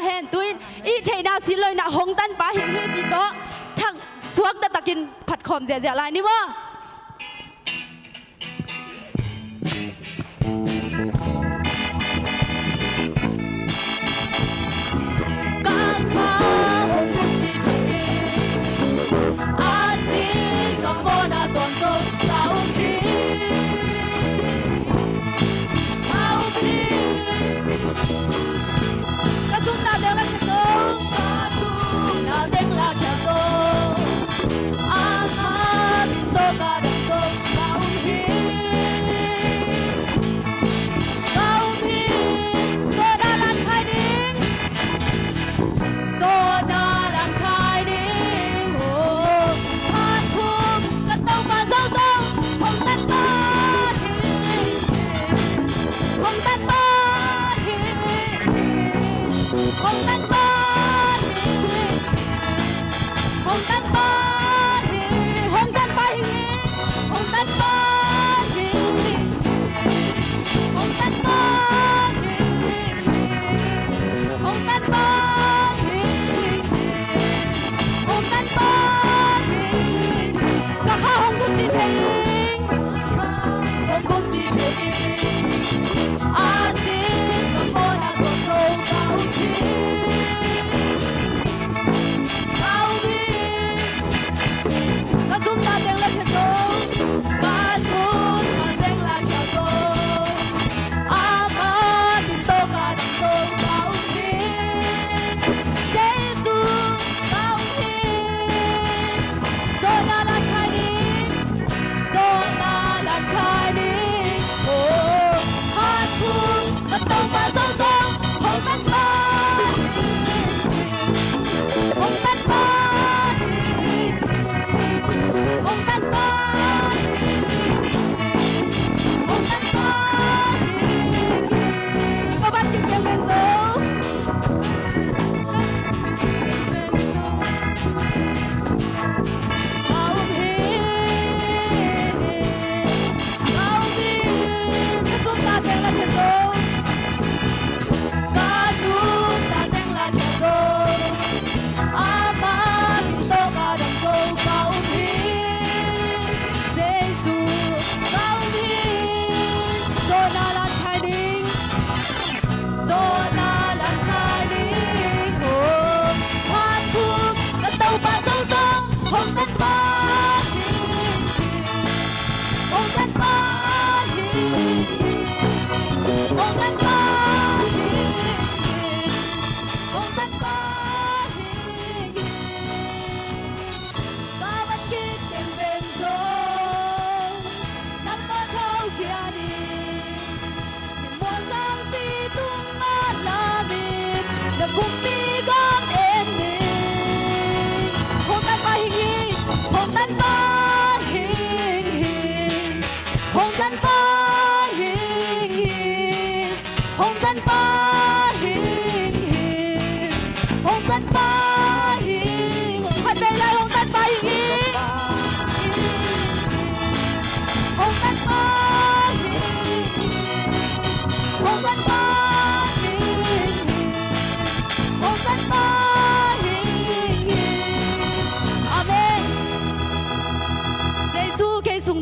เห็นตุยอีเทน่าสิเลยนะหงตันป้าหิงหิจิโตทั้งสวกตะกินผัดคอมเสียอะไรนี่วะ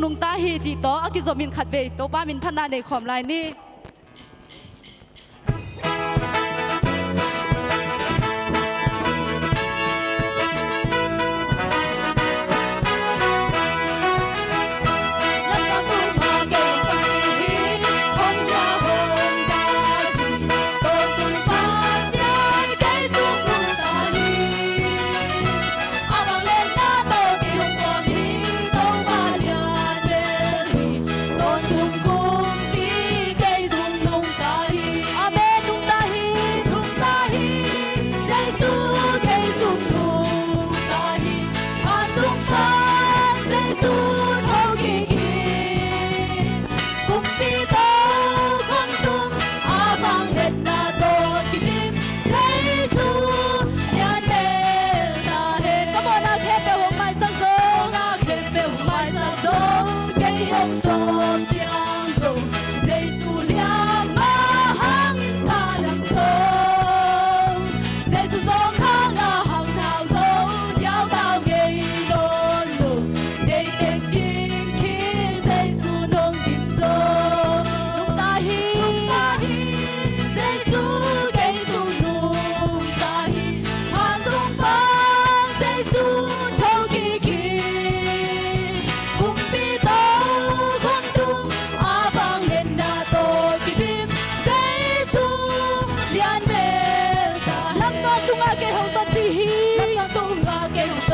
ลุงตาเฮจิโตอากิโซมินขัดเบโตป้ามินพันนาในความลายนี่เ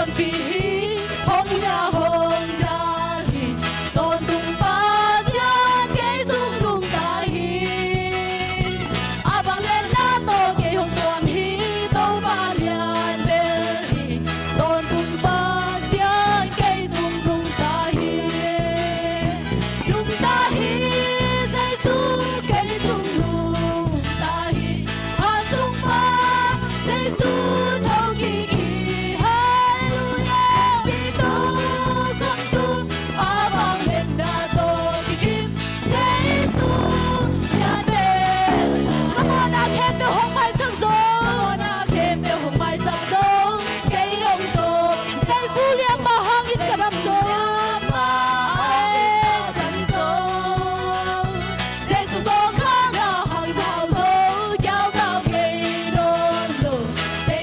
tuan pi hong ya hong da hi ton tung pa sia ke sung lung ta hi abang len na to ke hong tuan hi to ba lian bel hi ton tung pa sia ke sung lung ta hi lung ta hi sai su ke sung lung ta hi ha sung pa sai su thâu ki ki hallelujah pi to con tu abang len na to ki kim sai su lian bel come on I can't be home my sang zo come on I can't be home my sang zo ke yong zo sai su lian ma hang in ka ram zo ma kan zo sai su zo ka na hang thao zo giao giao ke don lo ke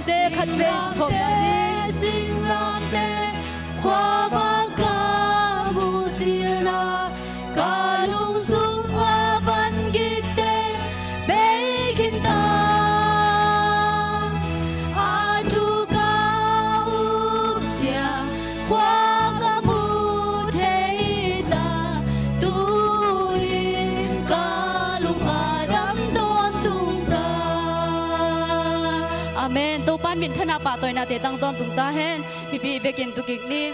เตขัดเบสผมมาดิสิงลางเตความบากาบูจิรากาลุงสุงอาบันกิกเตเบคินตาอาทุกาอุบเจียความกามูเทตาตูอินกาลุงอาดัมโดนตุงตาอาเมนตัวปันมินธนาป่าตัวนาเตตังตอนตุงตาเฮนพี่พี่เบกินตุกิกนี่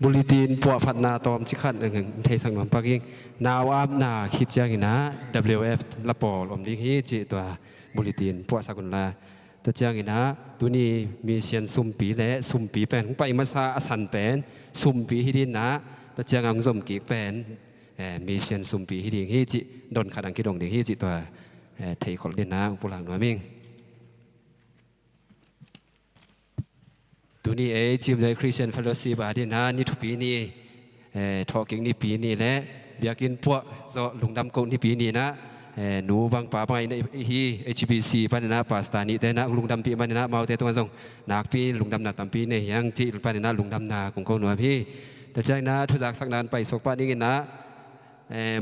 บุรีตีนปวพัดนาตอมชิขันหนึ่งเทสังนนปักยิ่งนาวอาบนาคิดยังนะ WF ละปอลอมดิ้งฮีจิตัวบุรีตีนปวสกุลลาตัวเจ้างี้นะตัวนี้มีเสียนซุ่มปีและซุ่มปีแปนไปมาซาอสันแปนซุ่มปีฮิดินนะตัวเจ้างังสมกีแปนมีเสียนซุ่มปีฮิดิงฮีจิโดนขัดังกิดงดิ้งฮีจิตัวเทขอเล่นนะปุลังหน่วยมิ่งตัวนี้จีบเลยคริสเตียนเฟลโลซีบาดีนะนี่ทุกปีนี้ทอกิ่งนี่ปีนี้แหละเบียกินพวกโซลุงดำกงนี่ปีนี้นะหนูบางป่าไปในฮี HBC ปันนะปาสตานีแต่นะลุงดำปีปันนะมาเอาแต่ตัวส่งนักปีลุงดำนักตำปีเนี่ยยังจีปันนะลุงดำนาของเขาหน่วยพี่แต่ใจนะทุจักสักนานไปสกปานี่กินนะ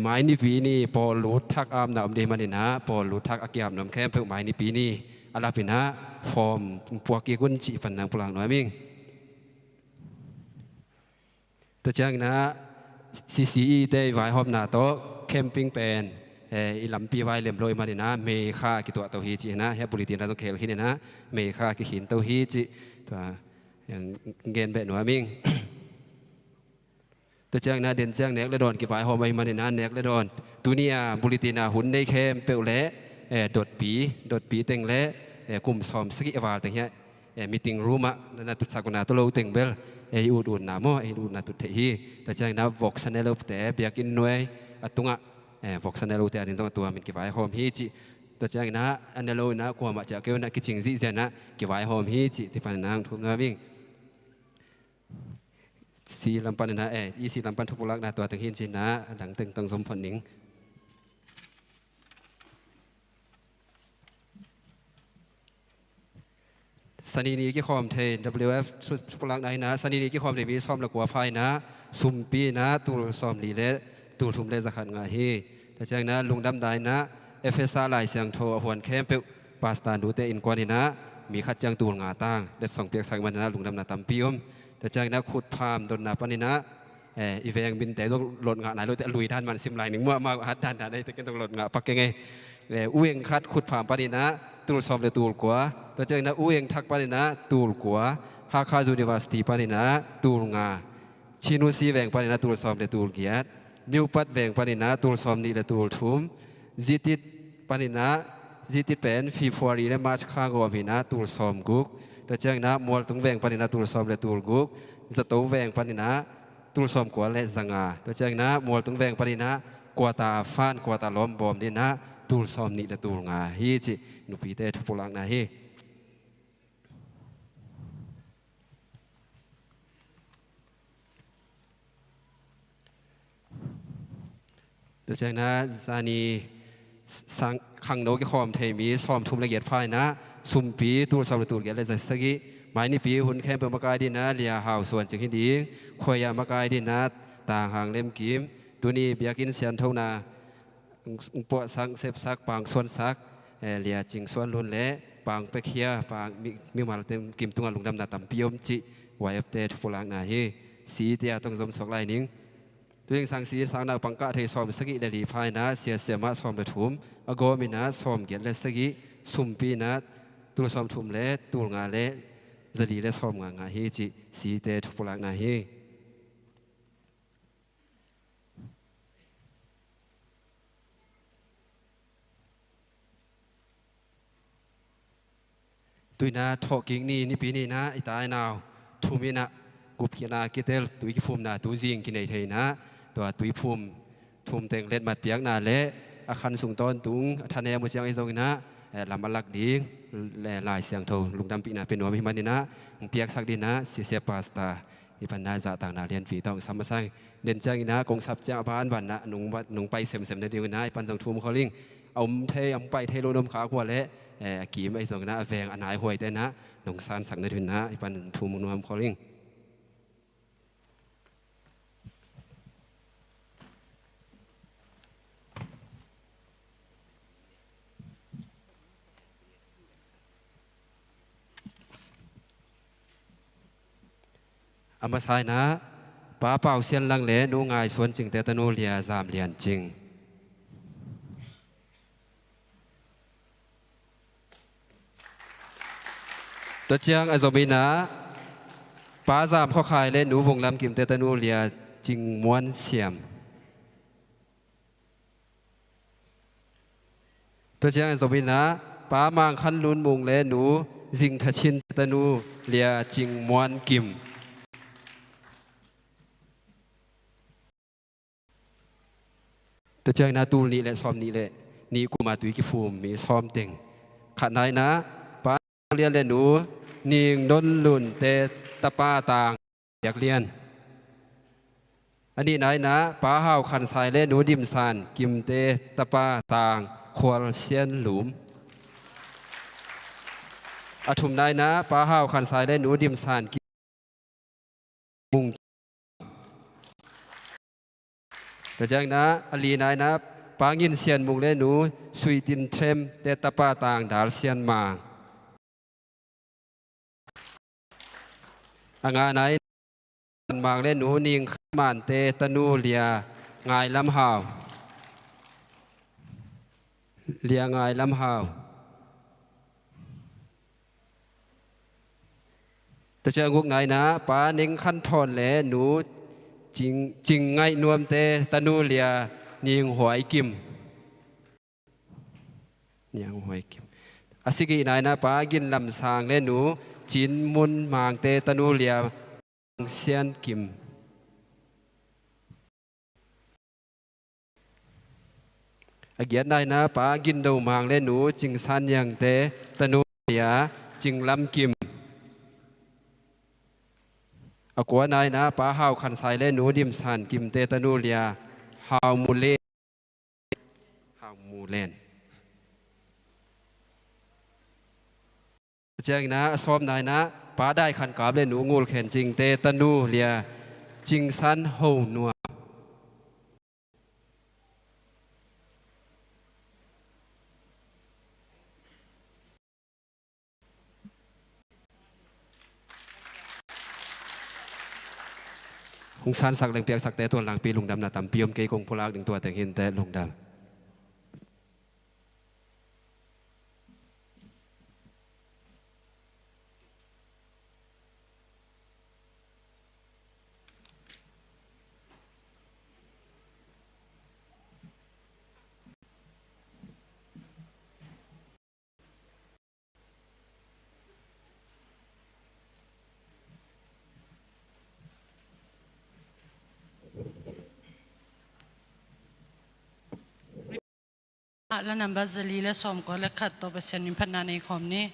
ไม้นี่ปีนี้พอหลุดทักอามน้ำเดมันนะพอหลุดทักอากิยามน้ำแคมเพิ่งไม้นี่ปีนี้อาลาปินะฟอร์มพวกกีกุนจีปันนางปลางหน่อยมิ่งตัวจังนะ CCE ได้ไว้หอบนาโตแคมปิ้งเป็นอีลำปีไว้เลี่ยมลอยมาเนี่ยนะเมฆากิตัวตัวฮีจีนะเฮบุรีตีนเราต้องเคลขี้เนี่ยนะเมฆากิหินตัวฮีจีตัวอย่างเกณฑ์แบบหน่อยมิ่งตัวจังนะเด่นจังเนกและดอนกี่ไว้หอบไปมาเนี่ยนะเนกและดอนตัวนี้บุรีตีนาหุ่นได้แคมเปลวเละโดดปีเต็งเละกลุ่มซ้อมสกิวาลต่างเงี้ยมีติงรูมะนั่นตุสักนาตัวเราติงเบลอูดนาโมอูดนาตุเทีแต่ใจนะวอกซันเนลแต่เบียกินหน่วยตุงะวอกซันเนลแต่อันนี้ตัวมันกี่ไว้หอมฮีจิแต่ใจนะอันเนลนะกลัวมาจากเกี่ยวนักกิจจิเจนะกี่ไว้หอมฮีจิที่ปันนางทุบนาวิ่งสีลำปันนะอีสีลำปันทุบลักนาตัวตึงหินจินะดังตึงตังสมผลนิงสันนิษฐานกี่ความเท WF สุพลังไหนนะสันนิษฐานกี่ความเทมีซ้อมละกว่าไฟนะซุ่มปีนะตูซ้อมลีเละตูทุ่มเละสักขันงาฮีแต่จากนั้นลุงดำได้นะFSA ลายเสียงโทหวนแคมเปปาสตานดูเตอินกว่านี่นะมีขัดจังตูงาตั้งเด็ดส่งเปียกสักมันนะลุงดำนาตำปีมแต่จากนั้นขุดพามโดนนาปนินะอีเวงบินแต่ต้องหล่นงาไหนรู้แต่ลุยด้านมันซิมลายหนึ่งมั่วมากฮัดด้านได้แต่ก็ต้องหล่นงาปักยังไงอุ้งคัดขุดพามปนินะตูซ้อมเลยตูกว่าแต่จากนั้นอุ้งทักปนินะตูกว่าฮาคาจูนิวาสตีปนินะตูงาชินุซีแวงปนินะตูซ้อมเลยตูเกียรนิวปัดแวงปนินะตูซ้อมนี่เลยตูทุ่มจิติดปนินะจิติดเป็นฟีฟอรีและมาร์ชข้างกว่ามีนะตูซ้อมกุกแต่จากนั้นมอลตุงแวงปนินะตูซ้อมเลยตูกุกจะโตแวงปนินะตูซ้อมกว่าและสังอาแต่จากนั้นมอลตุงแวงปนินะกว่าตาฟ้านกว่าตาล้อมบอมนี่นะตูซ้อมนี่และตูงาฮีจินุปีเตทุพลังนะฮีตัวเจ้านะซานีสังขังโนกิคอมเทมีซ้อมทุ่มละเอียดภายนะสุ่มปีตูซ้อมละตูเกียรเลยสักกี้หมายนี่ปีหุ่นแค่เปิดมากายดินนะเลียหาวส่วนจากที่ดีคอยยามากายดินนะต่างห่างเล่มกิมตัวนี้เบียกินเสียนเท่านาปวดสังเสพสักปางส่วนสักเลียจิงส่วนล้นเละปางไปเคียปางมีมาเต็มกิมตุงลุงดำนาตำปียมจิไวเอฟเตทุพลังนาฮีสีเตียต้องสมสกลายนิ่งตัวเองสังสีสังนาปังกะเทซ้อมสกิเดลีภายนะเสียมาซ้อมไปถุมอโกมินะซ้อมเกียรเลสกิสุ่มปีนะตัวซ้อมถุมเละตัวงาเละจะดีและซ้อมงาฮีจิสีเตทุพลังนาฮี ตุยนะทอกิ่งนี่ปีนี้นะไอตายนาวทุมินะกุบกินากิเตลตุยกิภูมินะตุจิงกินไอเทนะตัวตุยภูมิทุมเต็งเล็ดมาเปียกนาเละอาคันสูงต้นตุงทันเอมุจังไอโซกินะลำบัลลักดิ้งลายเสียงโทลุงดำปีนาเป็นหัวพิมันนี่นะเปียกสักดินะเสียปาสตาอีปันนาจะต่างนาเรียนฝีต้องซ้ำมาสร้างเด่นจังนะกงสับเจ้าบ้านวันนะนุ่งไปเสมในเดียวนะปันจังทุ่มเขาลิงเอาเทอไปเทโลนมขาขวดเละกีไม่ส่งนะแวงอันไหนห่วยได้นะนุ่งซานสักในทุนนะปันทุ่มนวมเขาลิงอามาสายนะป้าเป่าเสียนลังเลนูง่ายสวนจึงแต่ตนูเลียจามเลียนจริงตัวเจียงอโซบินะป้าจามข้อขายเล่นหนูวงลำกิมแต่ตนูเลียจริงม้วนเสียมตัวเจียงอโซบินะป้ามางคันลุนมุงเล่นหนูจิงทัชินตนูเลียจริงม้วนกิมแต่เจ้าหน้าตูนี่แหละซ้อมนี่แหละนี่กูมาตุยกิฟูมมีซ้อมเต็งขัดไหนนะป้าเรียนเล่นหนูนิ่งดนลุ่นเตตะป้าต่างอยากเรียนอันนี้ไหนนะป้าห้าวขันสายเล่นหนูดิมซานกิมเตตะป้าต่างควรเชียนหลุมอาทุมไหนนะป้าห้าวขันสายเล่นหนูดิมซานกิมมุงแต่จังนะอลีนายนะปางยินเสียนมุงเล่นหนูสุยตินเทมเตตะป้าต่างดาลเสียนมาอางาไหนมางเล่นหนูนิงขมานเตตนูเลียงายลำหาวเลียงายลำหาวแต่จังกุกไหนนะป้านิงขั้นทอนแหลหนูจริงไงนวมเตตนูเลียนิงหวยกิมนิงหวยกิมอาศิกีนายนะป้ากินลำสางเล่นหนูจินมุนมางเตตนูเลียเซียนกิมอาเกียรนายนะป้ากินดูมางเล่นหนูจิงสันยังเตตนูเลียจิงลำกิมอากวนายนะป้าฮาวขันสายเล่นหนูดิมสันกิมเตตนูเลียฮาวมูเลนเจ้านะซ้อมนายนะป้าได้ขันกราบเล่นหนูงูเข็นจริงเตตนูเลียจิงสันโฮนัวหงสารสักแหลงเปียกสักแต่ตัวหลังปีลุงดำนาตำปียมเกยกงพลากดึงตัวแต่งหินแต่ลุงดำและนำบัซลีและสมก็และขัดตัวเปอร์เซ็นต์พัฒนาในคอมนี้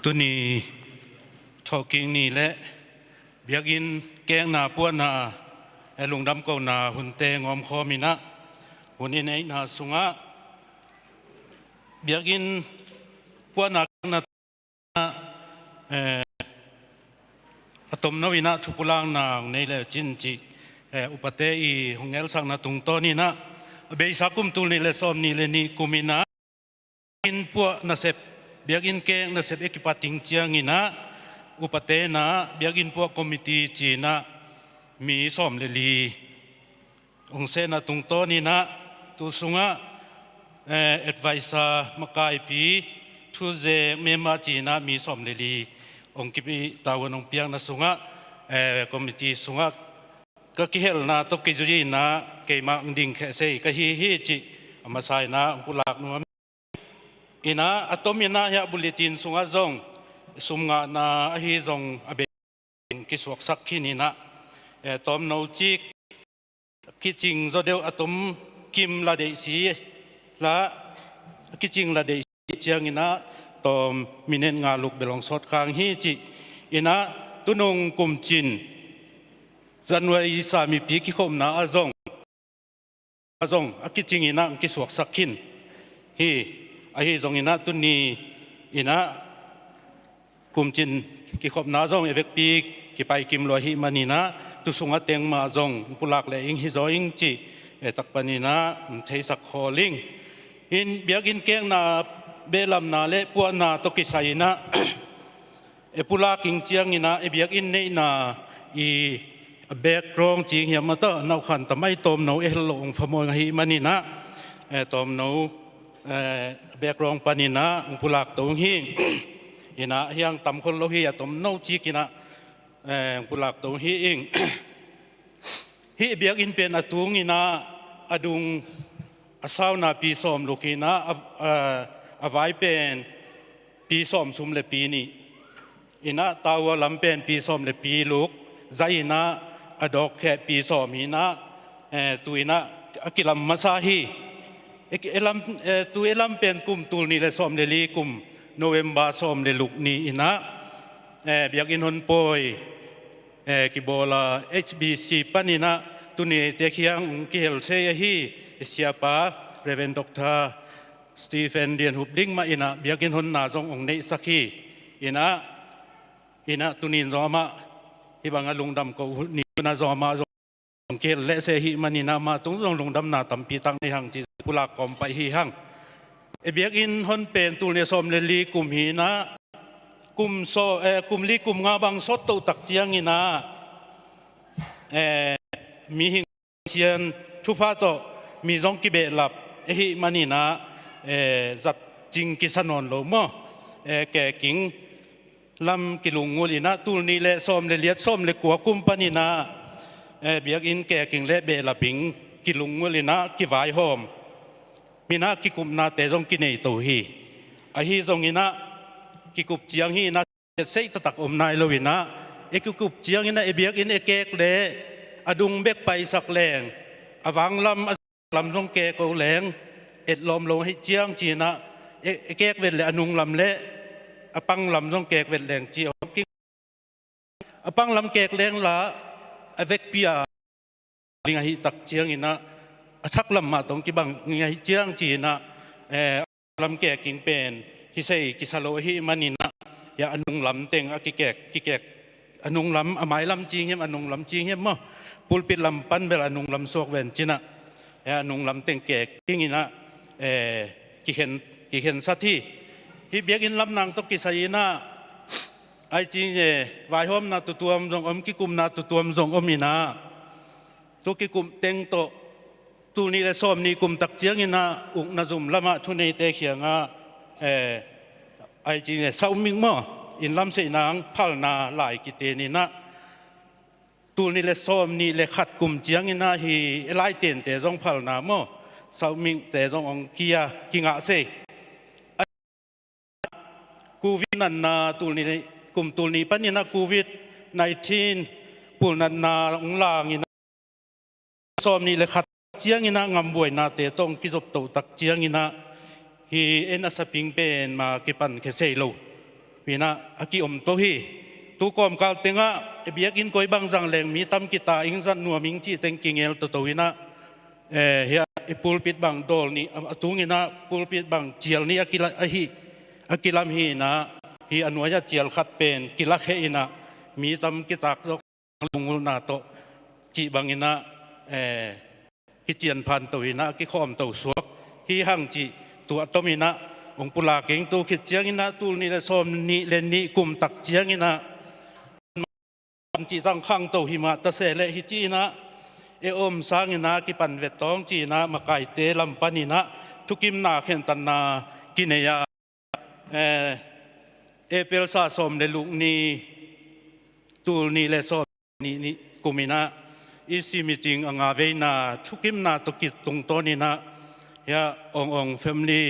ตุนีทอกิงนี่และเบียกินแกงนาปวนาไอลุงดำเกานาหุ่นเตงอมคอมินะหุ่นนี้ในนาสุงะเบียกินปวนานาอะตอมนวินะทุกลางนางในเลจินจิอุปเตอีหงเอลสังนาตุงโตนี่นะเบยสักุมตุลนี่เลสอมนี่เลนี่กุมินะกินพวกนาเซบเบียกินแกงนาเซบเอกิปาติงเจียงินะอุปเตนะเบียกินพวกคอมมิตี้จีนะมีสอมเลลีองเซนาตุงโตนี่นะตุสุงะแอดไวซามากายปีทุเจเมมาจีนะมีสอมเลลีองกิปิตาวันองเปียงนาสุงะคอมมิตี้สุงะก็คิดเห็นนะตกิจุจีนะเกมาอุดิงแค่เซก็ฮีจิอามาใส่นะองคุลักนัวอินะอะตอมินะยาบุลตินสุงะจงสุงะนะฮีจงอเบกิสวกสักขินีนะตอมนูจิกกิจิงโซเดวอะตอมกิมลาเดซีละกิจิงลาเดซีเจียงอินะตอมมิเนนงาลุกเบลองสดคางฮีจิอินะตุนงกุมจินจันวัยสามีปีกิคมนาอาจงอากิจิงอินะกิสวกสักขินฮีไอฮีจงอินะตุนีอินะกุมจินกิคมนาจงเอเวกปีกิไปกิมลอยฮิมานีนะตุสุงะเตงมาจงปุลักเลอิงฮิโซอิงจิตักปานีนะเทสักโคลิงอินเบียกินเกงนาเบลัมนาเลปัวนาตกิไซนะปุลักอิงเจียงอินะเบียกินเนนาอีแบกกรองจริงเหี่ยมาต่อนาขันแต่ไม่ตอมนาเอลงฟมอยฮิมานีนะตอมนาแบกกรองปานีนะปุลักตงฮิอินะยังตำคนโลหิตตอมนาจิกินะปุลักตงฮิอิงฮิเบียกินเป็นอตุงอินะอดุงอาสาวนาปีสอมลูกินะอวัยเป็นปีสอมสุมเลปีนี้อินะตาวลำเป็นปีสอมเลปีลูกใจนะอดอกแค่ปีสอมหินะตุยนะอกิลัมมาซาฮีตุยลัมเป็นกุมตุลนี่เลสอมเลลีกุมโนเวมบาสอมเลลุกนี่อินะเบียกินหนปอยกิโบลา HBC ปันนะตุนีเตคียงกิเฮลเซยฮีเสียป้าเรเวนด็อกเตอร์สตีเฟนเดียนฮุบดิ้งมาอินะเบียกินหนนาจงองในสักฮีอินะตุนีนจอมาฮิบังลุงดำก็นี่นาจอมาจงเกลเลเซฮีมันนี่นามาตุงจงลุงดำนาตัมปีตังในหังจีกุลากอมไปฮีหังเบียกินหนเป็นตุนีสอมเลลีกุมฮีนะกุมโซกุมลีกุมงาบังสดตุตักเจียงอินะมีหิงเชียนทุพาโตมีจงกิเบลับฮิมันนี่นะจัดจิงกิสนนโลมแก่กิงลำกิลุงงูลีนะตูนี่เลส้มเลเลียดส้มเลกัวกุมปานีนะเบียกอินแก่กิงเลเบลับปิงกิลุงงูลีนะกิวายหอมมีนะกิกุมนาเตจงกินเนตูฮีไอฮีจงอินะกิกุบเจียงฮีนะเสกตะตักอมนายโลวินะเอกิกุบเจียงอินะเอเบียกอินเอเกกเลอดุงเบกไปสักแรงอวังลำจงเกกแรงเอ็ดลมลงให้เจียงจีนะเอเกกเวทเลอนุงลำเละอปังลำจงเกกเวทแรงจีอกิอปังลำเกกแรงละอเวกเปียลิงหิตักเจียงอินะชักลำมาตรงกิบังลิงหิเจียงจีนะลำเกกกิงเป็นฮิเซกิสโลฮิมันนี่นะอย่าอนุงลำเต็งอกิแกกอนุงลำอหมายลำจริงเหี้ยอนุงลำจริงเหี้ยมั้งปูลปิดลำปั้นเวลาอนุงลำสวกเวนจีนะอนุงลำเต็งแกกที่นี่นะกิเห็นสัตที่ที่เบียกินลำนางตกิสายนะไอจริงวายหอมนาตัวมจงอมกิกุมนาตัวมจงอมีนะตัวกิกุมเต็งโตตูนี่และส้มนี่กุมตักเจียงอินะอุกนาจุมละมาทุนในเตเขียงไอจริงเศร้ามิงมั่อินลำเสนางพัลนาหลายกิเตนี่นะตูนี่เลส้มนี่เลขัดกลุ่มเจียงอินะฮีไล่เตียนแต่จงพัลนามั่เศร้ามิงแต่จงองเกียกิงะเซกูวินันนาตูนี่กลุ่มตูนี่ปัญญากูวิด19ปูนันนาองลางอินะส้มนี่เลขัดเจียงอินะงำบวยนาเตต้องกิจบตุตักเจียงอินะฮีเอ็นอาสปิงเป็นมาเก็บปันเคเซโล วินะอากิอมโตฮีตุกอมกาลเตงะเบียกินกอยบางจังเลงมีตำกิตาอิงซันนัวมิงจีเต็งกิงเอลตัววินะเฮียปูลปิดบางโดลนี่ตุงินะปูลปิดบางเจียลนี่อากิลามฮีนะฮีอนุญาตเจียลขัดเป็นกิลักเฮอินะมีตำกิตากลุงนาโตจีบางอินะกิเจียนพันตัววินะกิข้อมตัวสวกฮีหังจีตัวตมินะองปุลาเก่งตัวคิดเจียงอินะตูนี่ละส้มนี่เลนนี่กลุ่มตักเจียงอินะจีตั้งข้างตัวหิมะตะเสเลฮิจีนะอมสร้างอินะกิปันเวตองจีนะมาไก่เตลำปันินะทุกิมนาเข็นตันนากินเนียเปลซาส้มเลลุกนี่ตูนี่ละส้มนี่กุมินะอีซีมิติงอ่างเวน่าทุกิมนาตุกิตุงโตนี่นะยาองแฟมิลี่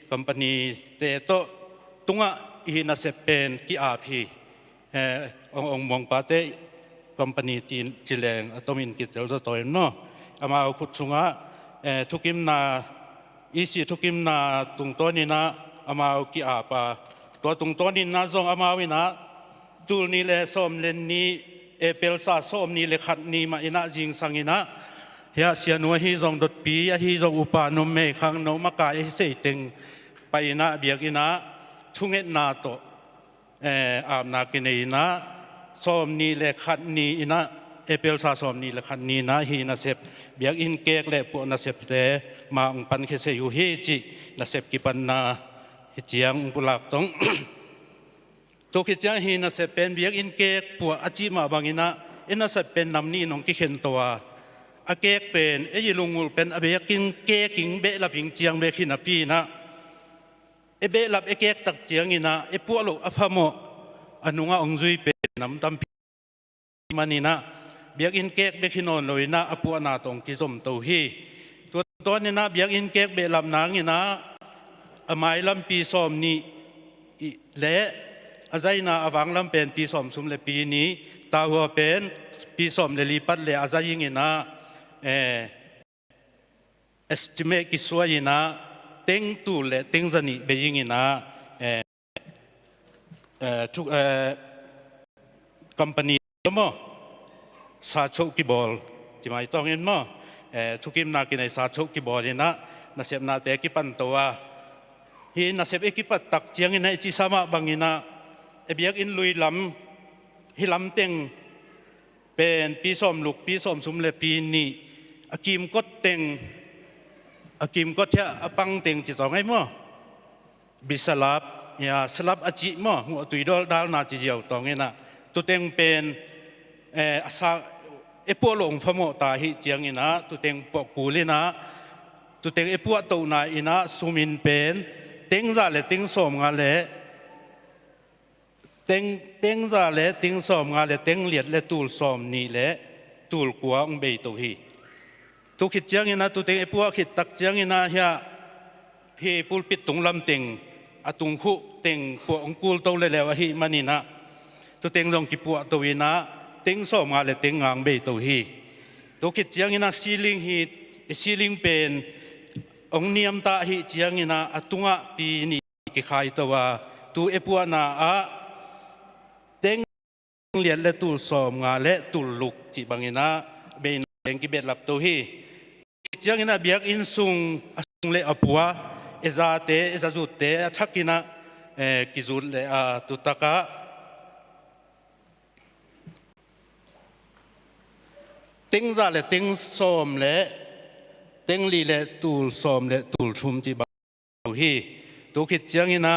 คัมปานีเตโตตุงะอีน่าเซเป็นกิอาพีองมองปาเตคัมปานีตีนจิเลงอัตมินกิจเจลตัวเองเนาะอามาขุดสุงะทุกิมนาอีซีทุกิมนาตุงโตนี่นะอามากิอาปาตัวตุงโตนี่นะจงอามาวินะตูนี่เลส้มเลนนี้เปลซาส้มนี่เลขัดนี่มาอินะจิงสังอินะเฮียเสียนัวฮีจงดดปีฮีจงอุปานมเมขังนมกายเสติงไปอินะเบียกอินะทุงเอ็ดนาโตอาบนากินอินะส้มนี่เลขัดนี่อินะเปลซาส้มนี่เลขัดนี่นะฮีนาเซบเบียกอินเกกเลปวนาเซบเตมาอุปันเคเซยูฮีจินาเซบกิปันนาฮิจียงอุปลักตงตัวคิดจะหินะเสเป็นเบียกอินเกกปัวอาจิมาบางอินะอินะเสเป็นนำนี่น้องกิเข็นตัวอาเกกเป็นยิลุงมูเป็นอเบียกินเกกิงเบลับหิงเจียงเบขินาปีนะเบลับเกกตักเจียงอินะปัวโลอภโมอนุงาองจุยเป็นนำตำพีมันอินะเบียกอินเกกเบขินอนลอยนะปัวนาตองกิจมตัวฮีตัวนี้นะเบียกอินเกกเบลับนางอินะหมายลำปีสอมนี้และอาศัยนาอวังลำเป็นปีสอมสุมเลปีนี้ตาหัวเป็นปีสอมเลลีปัดเลอาศัยยิงนะestimate กิสวยนะเต็งตูเลเต็งจันีเบยิงนะทุกcompany มั้งสาธุกิบอลที่ไม่ต้องเห็นมั้งทุกิมนากินในสาธุกิบอลนะนาเสพนาเตกิปันตัวฮีนาเสพเอกิปัตตักเจียงในจิสามะบางอินะเบียกอินลุยลำฮิลำเต็งเป็นปีสอมลูกปีสอมสุมเลปีนี้อากิมกดเต็งอากิมกดเทอปังเต็งจิตต่อไงมั้งบิสลับยาสลับอจิมั้งหัวตุยดอลดาลนาจิเจียวต่อไงนะตัวเต็งเป็นอาซาปัวหลงพโมตาฮิเจียงอินะตัวเต็งปอกกูเลยนะตัวเต็งปัวตัวนาอินะสุมินเป็นเต็งซาเลเต็งสมงาเลเต็งซาเลเต็งสอมงาเลเต็งเลียดเลตูลสอมนี่เลตูลกัวองเบยตัวฮีตุคิดเจียงอินะตุเต็งปัวคิดตักเจียงอินะเฮียพี่ปูลปิดตุงลำเต็งอตุงคุเต็งปัวองกูลตัวเลเลวะฮีมันนี่นะตุเต็งจงกิปัวตัววินะเต็งสอมงาเลเต็งงางเบยตัวฮีตุคิดเจียงอินะซีลิงฮีซีลิงเป็นองเนียมตาฮีเจียงอินะอตุงะปีนี่กิขายตัวตูปัวนาเต็งเลียนและตูลสอมงาและตูลลุกจีบางอินะเบนเองกิเบ็ดหลับตัวฮีเจียงอินะเบียกอินซุงเลอปัวเอซาเตเอซาจุดเตทักอินะกิจุดเลตุตะกะเต็งซาเลเต็งสอมและเต็งลีและตูลสอมและตูลชุมจีบางตัวฮีตัวคิดเจียงอินะ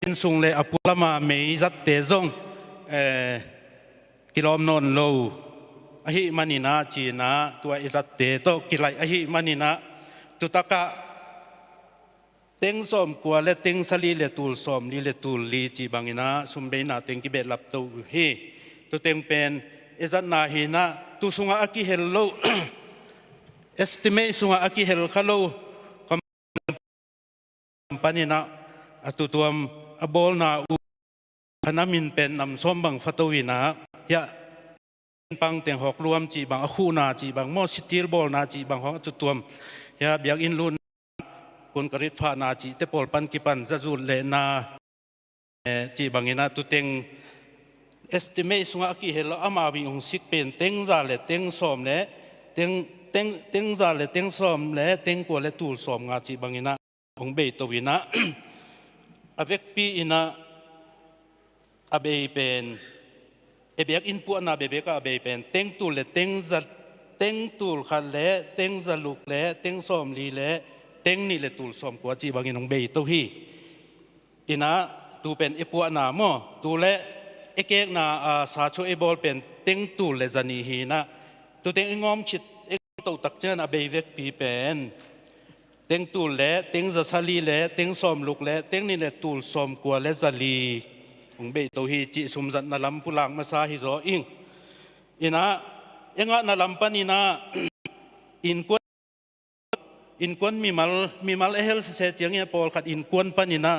อินซุงเลอปัวละมาเมย์จัดเตจงกิโลมนนโลอหิมันินาจีนาตัวอิจัดเตโตกิไลอหิมันินาตุตะกะเต็งสมกัวและเต็งสลีเลตูลสมลีเลตูลลีจีบางอินะสุมเบนาเต็งกิเบลับตูฮีตุเต็งเป็นอิจัดนาหินะตุสุงอากิเฮลโล estimate สุงอากิเฮลคาโลคอมปานินะตุตัวมอบอลนาพนามินเป็นนำส้มบางฟัตวินะยะปังเตียงหอกรวมจีบางคู่นาจีบางมอสิตีลบอลนาจีบางของจุดตัวมยะเบียกอินลุนคนกริษพานาจีเตปอลปันกิปันจะจุดเลนา จีบางอินะตุเต็ง estimate สุงอากิเฮลอามาวิองสิกเป็นเต็งซาเลเต็งสอมเลเต็งซาเลเต็งสอมเลเต็งกัวเลตูลสอมงาจีบางอินะองเบยตวินะอเวกปีอินะอเบยเป็นเบียกอินปัวนาเบเบก็อเบยเป็นเต็งตูลเลเต็งตูลขันเลเต็งซาลุกเลเต็งสอมลีเลเต็งนี่เลตูลสอมกัวจีบางอินองเบยตวีอินะตูเป็นเอปัวนาโมตูเลเอกนาสาชูเอบอลเป็นเต็งตูเลจันีฮีนะตูเต็งงอมคิดเอกตูตักเจนอเบยเวกปีเป็นเต็งตูเลเต็งจะซาลีเลเต็งสอมลุกเลเต็งนี่เลตูลสอมกัวเลซาลีองเบยตูฮีจิสุมจันนาลัมพุลังมาซาฮิโซอิงอินะเองะนาลัมปานีนะอินกวนมีมัลเอเฮลเซเจียงเอปอลขัดอินกวนปานีนะ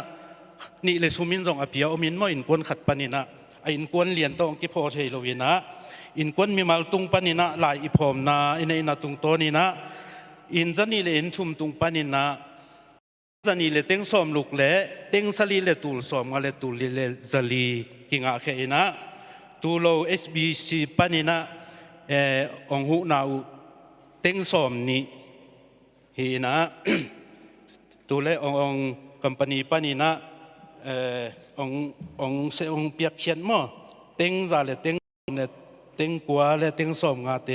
นี่เลยสุมินจงอภิยาอมินมออินกวนขัดปานีนะอินกวนเลียนตองกิพอเทโลวินะอินกวนมีมัลตุงปานีนะลายอิพอมนาอินนาตุงโตนีนะอินจันนี่เลยอินทุมตุงปานีนะจันนี่เลยเต็งสอมลุกเลเต็งสลีเลยตูลสอมงาเลยตูลเลยซาลีกิงอาเคนะตูโล SBC ปานีนะองหูนาอุเต็งสอมนี่ฮีนะตูเลองคัมปานีปานีนะองเซองเปียกเขียนมั่วเต็งซาเลเต็งเนี่ยเต็งกัวเลเต็งสอมงาเต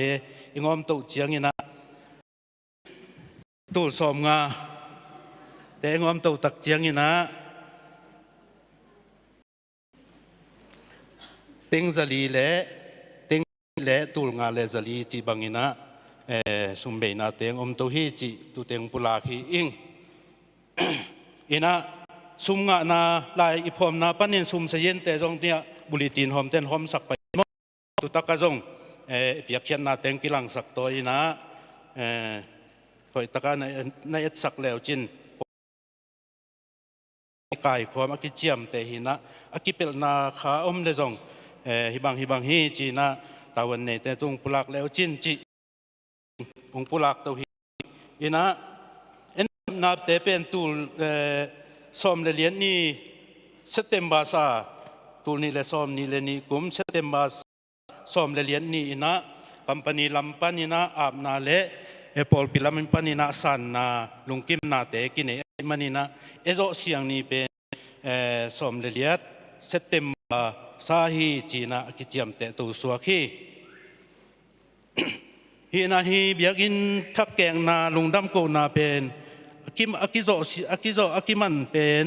อิงอมตุเจียงนี่นะตูสอมงาแต่อิงอมตุตักเจียงนี่นะเต็งซาลีเลเต็งเลตูงาเลซาลีจีบังนี่นะสุมเบนาเต็งอมตุฮีจีตุเต็งปุลาคีอิงอินะซุมงะนาลายอิพอมนาปันนินซุมเสยนเตจงเนี่ยบุลิตินหอมเต้นหอมสักไปมตุตักกะจงเปียกเขียนนาเต็งกิลังสักตัวอินะคอยตะกะในเอ็ดสักแล้วจินกายความอกิเจียมเตหินะอกิเปลนาขาอมเลจงฮิบังฮีจีนะตาวันเนเตตุงปุลักแล้วจินจิองปุลักตัวฮีอินะเอ็นนาเตเป็นตูสอมเลเลียนนี่เซตเต็มบาซาตูนี่เลสอมนี่เลนี่กุมเซตเต็มบาสอมเลเลียนนี่นะคัมปานีลัมปานีนะอาบนาเลเอปอลพิลามินปานีนะสันนาลุงกิมนาเตกินเอมันนี่นะเอโซเสียงนี่เป็นสอมเลเลียดเซตเต็มบาซาฮีจีนะกิจยมเตตูสวกฮีฮีนาฮีเบียกินทักแกงนาลุงดำโกนาเป็นอากิมันเป็น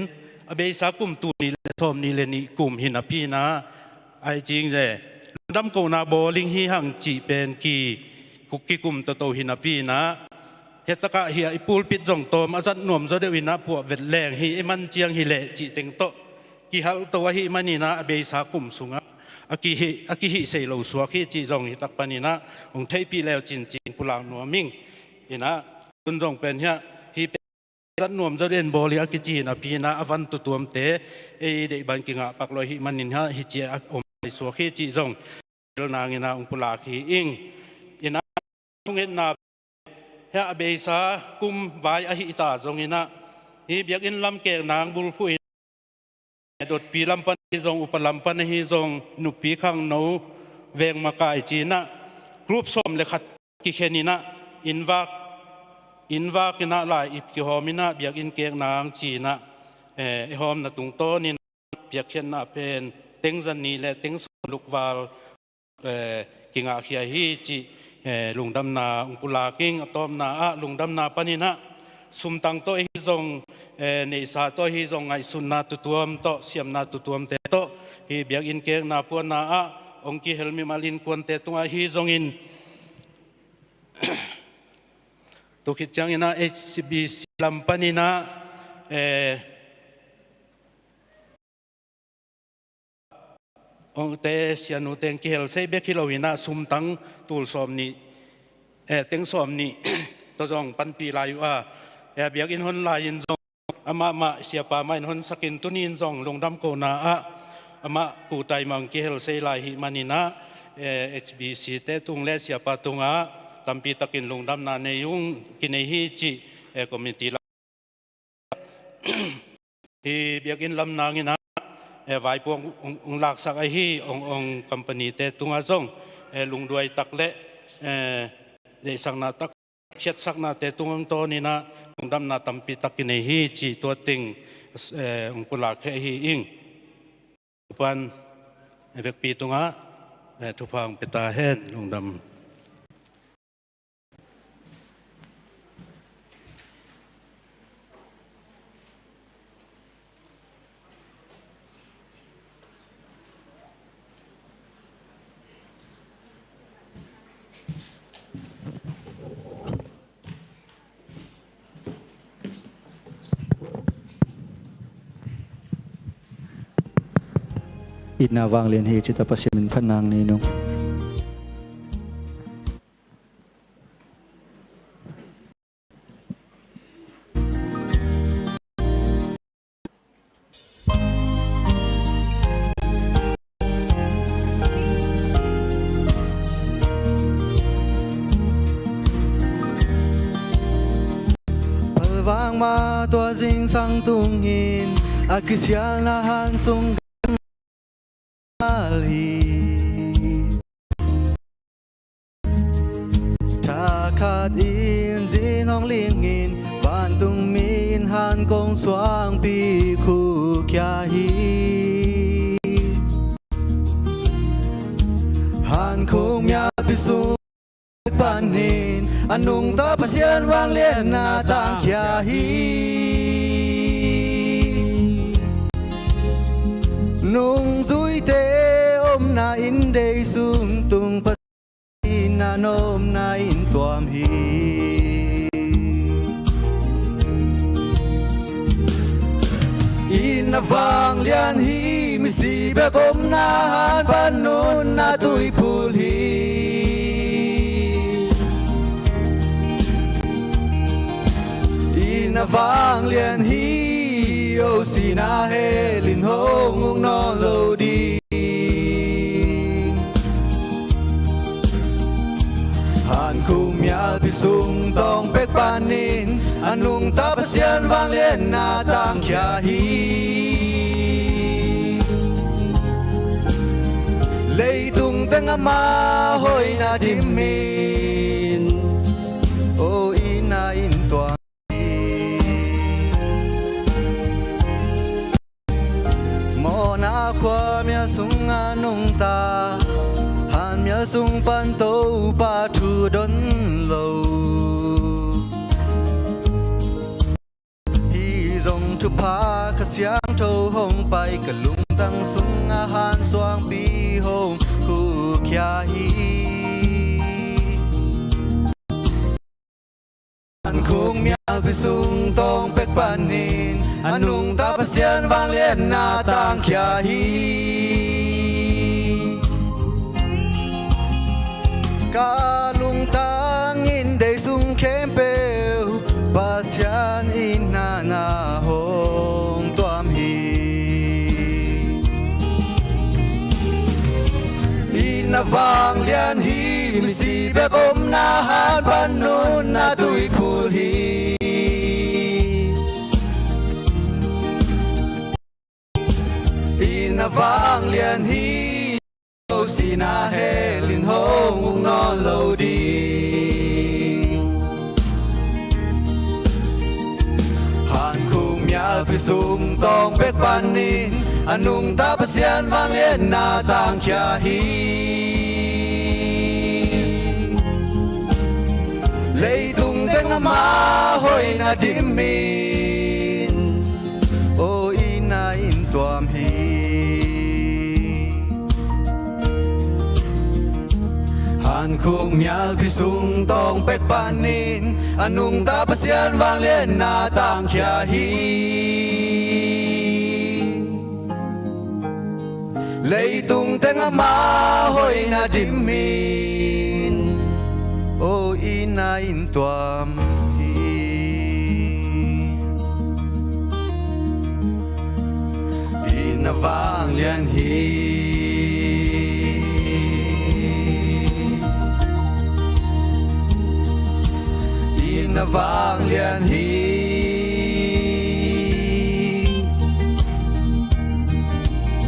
อเบสากุมตูนี่เลทอมนี่เลนี่กุมหินาพีนะไอจริงเจดำโกนาโบลิงฮีหังจีเป็นกีคุกกิกุมตโตหินาพีนะเฮตกะเฮียอิปูลปิดจงโตมอาจัดนวมจะได้วินาพวกเวทแรงฮีมันเจียงฮีเลจีเต็งโตกีฮัลตัวฮีมันนี่นะอเบสากุมสุงะอากิฮิเซโลสัวกีจีจงฮิตักปานี่นะองเทปีแล้วจินปุลางนัวมิงเห็นนะตุนจงเป็นเฮียฮีจันนวมจะเรียนบริอากิจีนะพีนะอวันตุตัวมเตเอเดบันกิงะปักลอยฮิมันนินฮะฮิเจออมสัวขีจีจงเดลนางอินาองปุลาคีอิงอินะทุงเอ็นนาเฮอเบซากุมบายอหิตาจงอินะฮิเบียกอินลำเกงนางบุลพุยดดปีลำปันฮิจงอุปลำปันฮิจงนุปีขังโนเวงมากายจีนะกรุ๊ปสมเลขัดกิเคนินะอินวากินะลายอิบกิหอมินะเบียกอินเกงนางจีนะหอมนะตุงโตนี่เบียกเขียนนะเป็นเต็งจันนีและเต็งสุลุกวาลกิงอาเขียฮีจีลุงดำนาอุปุลากิงตอมนาลุงดำนาปานินะสุมตังโตฮิจงในสาโตฮิจงไงสุนนาตุตัวมโตเสียมนาตุตัวมเตโตฮีเบียกอินเกงนาปวนนาองกิเฮลมิมาลินควนเตตุงฮิจงอินตุกิจังอินะ HBC ลัมปานินะองเตเสียนุเตงกิเฮลเซเบคิโลวินะซุมตังตูลสอมนี่เต็งสอมนี่ตัวจงปันปีลายุเบียกอินหนลายินจงอามาเสียป่าไม่หนสกินตุนินจงลงดำโกนาอามากูไตมังกิเฮลเซลายฮิมานินะ HBC เตตุงเลเสียป่าตุงตัมปีตะกินลงดำนาในยุงกินในฮีจีคอมมิตี้ละฮีเบียกินลำนางนะ ไว้พวงองหลักสักไอฮีองคอมพานีเตตุงอาจงลุงด้วยตักเละเดสักนาตักเช็ดสักนาเตตุงโตนี่นะลุงดำนาตัมปีตักกินฮีจีตัวติงองปุลาเคฮีอิงปันเวกปีตุงะทุพังเปตาเฮนลุงดำอินาวางเลียนเฮจิตาปัสยมินพนางนีนุวางมาตัวจิงสังตุงหินอากิเสียนาหันสุงถ้าขาดอินจีน้องเลี้ยงอินบ้านตุงมีนหันกงสว่างปีคู่แค่ฮีหันคงอยากพิสูจน์บ้านหินอันนุ่งต่อประเสียนวางเลียนหน้าต่างแค่ฮีนุ่งซุยเตอมนาอินเดย์ซุงตุงปัสนานอมนาอินตัวมฮีอินนาฟังเลียนฮีมิสีเบกอมนาหันปันนุนนาตุยพูลฮีอินนาฟังเลียนฮีโอสีนาเฮลินโฮงงนอโลดีหันคุมยาพิสุงต้องเป็กปานินอันนุงตาปเสียนวางเลียนนาต่างแค่ฮีเลยตุงตั้งมาหอยนาทิมมินโออีนาอินตัวนาความยาสุงอานุงตาหันยาสุงปันโตปาทูดนโลฮีจงทุพาขเสียงโทหงไปกะลุงตั้งสุงอาหารสว่างปีหงคู่แค่ฮีอันคงมีไปสุงต้องเป็กปานินอันนุงตาปเสียนวางเลียนนาต่างแค่ฮีกาลุงตังอินได้สุงเข้มเปวปาเสียนอินนาหงตัวมฮีอินนาฟังเลียนฮีมิสีเบกอมนาหันปันนุนนาตุยพูลฮีนาฟังเลียนฮีโอสีนาเฮลินโฮงนอโลดีหันคุมยาพิสุงต้องเป็กปานินอันนุงตาปเสียนวางเลียนนาต่างแค่ฮีเลยตุงเต็งมาหอยนาดิมมินโออีนาอินตัวมฮีหันคุมยาพิสุงต้องเป็กปานินอันนุงตาปเสียนวางเลียนนาต่างแค่ฮีเลยตุงเต็งมาหอยนาดิมมินโออีนาอินตัวมฮีอินนาฟังเลียนฮีนาฟังเลียนฮี ล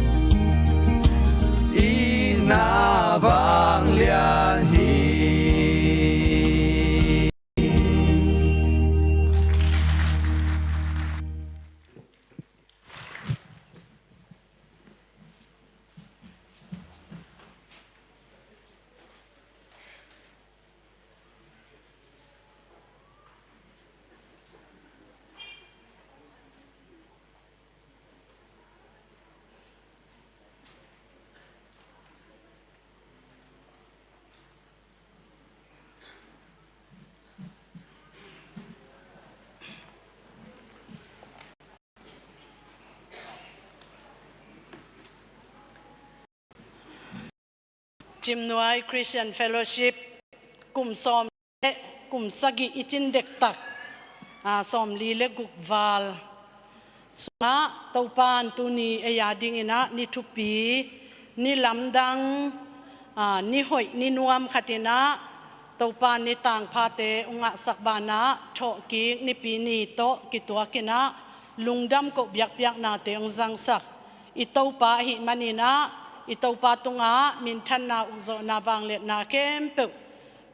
จิมนวยคริสเตียนเฟลโลชิพกลุ่มซอมและกลุ่มสกิอิจินเด็กตักซอมลีและกุกวาลสมาตปานตุนีเอยาดิงอินะนิทุปีนิลำดังนิหอยนินวมขัดินะตปานนิต่างพาเตองะสักบานะโชกีนิปีนีโตกิตัวกินะลุงดำก็เบียกเบียกนาเตองจังสักอิตปาหิมันินะอิตปาตุงะมินทันนาอุโซนาวังเลนาเข้มเป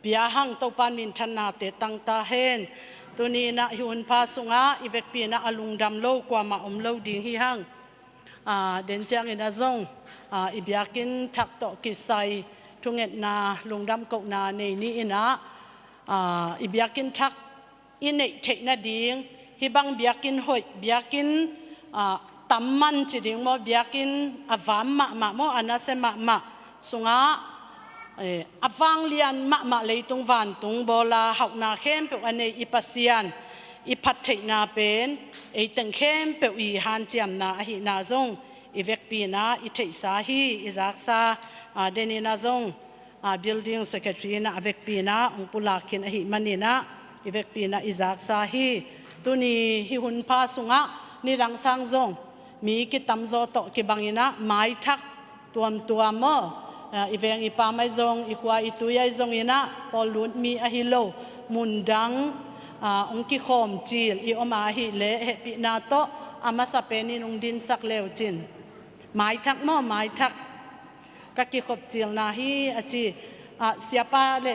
เบียหังตปานมินทันนาเตตังตาเฮนตัวนี้นะหิวนพาสุงะอีเวกปีนะอลุงดำโลกว่ามาโลดิงฮิหังเดนจังอินาซงอีเบียกินทักโตกิไซทุงเอ็ดนาลุงดำกนาในนี้นะอีเบียกินทักอินเนเทนาดิงฮิบังเบียกินหอยเบียกินตัมมันจิดิงโมเบียกินอวามมาโมอนาเซมาสุงะอวังเลียนมาเลยตรงวันตรงโบลาหอกนาเข้มเปอันในอิปัสยันอิพัฒนาเป็นตังเข้มเปอีฮันเจียมนาหินาซงอีเวกปีนาอิเทสาฮีอิซักซาเดนินาซงbuilding secretary na avek pina ong pulakin ahi manina ivek pina izak sahi tuni hi hun pa sunga ni rang sang zong mi ki tamzo to ki bangina mai thak tuam mo iveng ipa mai zong ikwa ituyai zong ina polut mi ahilo mundang ong ki khom chil I oma hi le he pi na to ama sapeni nong din sak leu chin mai thak mo mai thakกักกิขบเจียงนาฮีอาจีเสียป้าเล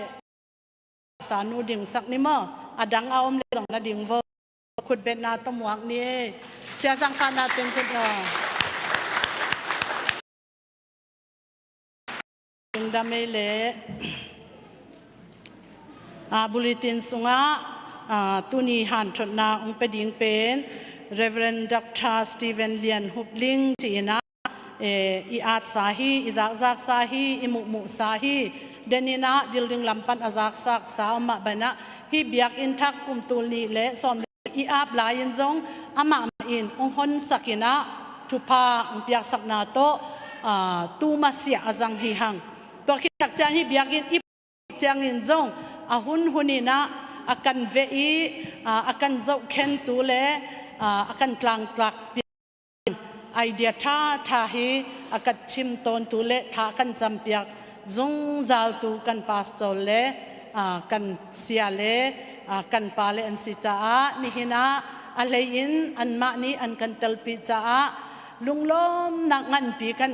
สานูดิ่งสักนิมอดังเอาอมเลสองนาดิ่งวขุดเบ็ดนาต้มวักนี่เสียสังขารนาเต็มคุณดิ่งดำไม่เละบุลิตินสุงะตุนีหันชนนาองไปดิ่งเป็น Reverend Dr. Stephen Lian Hup Ling จีนะอีอาดสาฮีอิซักสาฮีอิมุสาฮีเดนินะดิลดิงลำปันอาซักสาวมาบนะฮีเบียกอินทักกุมตุลีเละสอมอีอาบลายินซงอามาอินองฮอนสักินะทุพาองเบียกสักนาโตตูมาเสียอาจังฮีหังตัวคิดจักจันฮีเบียกอินอีจังอินซงอาหุนินะอากันเวอีอากันเจ้าเข็นตูเละอากันกลางกลักไอเดียท่าฮีอากัดชิมตอนตุเละท่ากันจำเปียกจงจัลตูกันพาสโตเละกันเสียเละกันปาเลอันสิจ้านี่ฮินะอะไรอินอันมานี้อันกันเตลปีจ้าลุงลมนักงันปีกั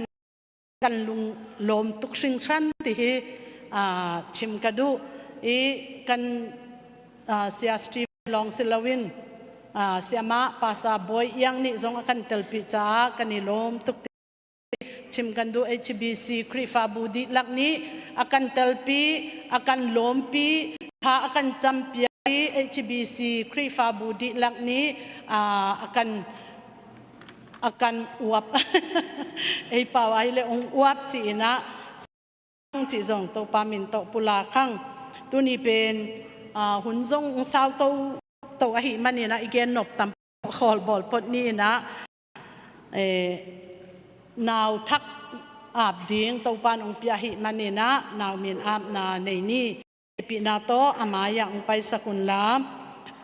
นลุงลมตุกสิงชันที่ฮีชิมกระดูอีกันเสียสตีฟลองซิลวินเสียมาภาษาบอยยังนี่จงกันเตลปิจ้ากันนิลมทุกชิมกันดู HBC คริฟาบูดีลักนี้อากันเตลปีอากันลมปีพาอากันจำเปีย HBC คริฟาบูดีลักนี้อากันอวบไอป่าวไอเลองอวบจีนะจีจงโตปามินโตปุลาขังตัวนี้เป็นหุ่นจงสาวโตตัวหิมันนี่นะอีกแกนนบตำขอลบอลปดนี่นะนาวทักอาบดิ้งตัวปานองเปียหิมันนี่นะนาวมีนอาบนาในนี่ปีนาโตอามาอย่างไปสกุลลาม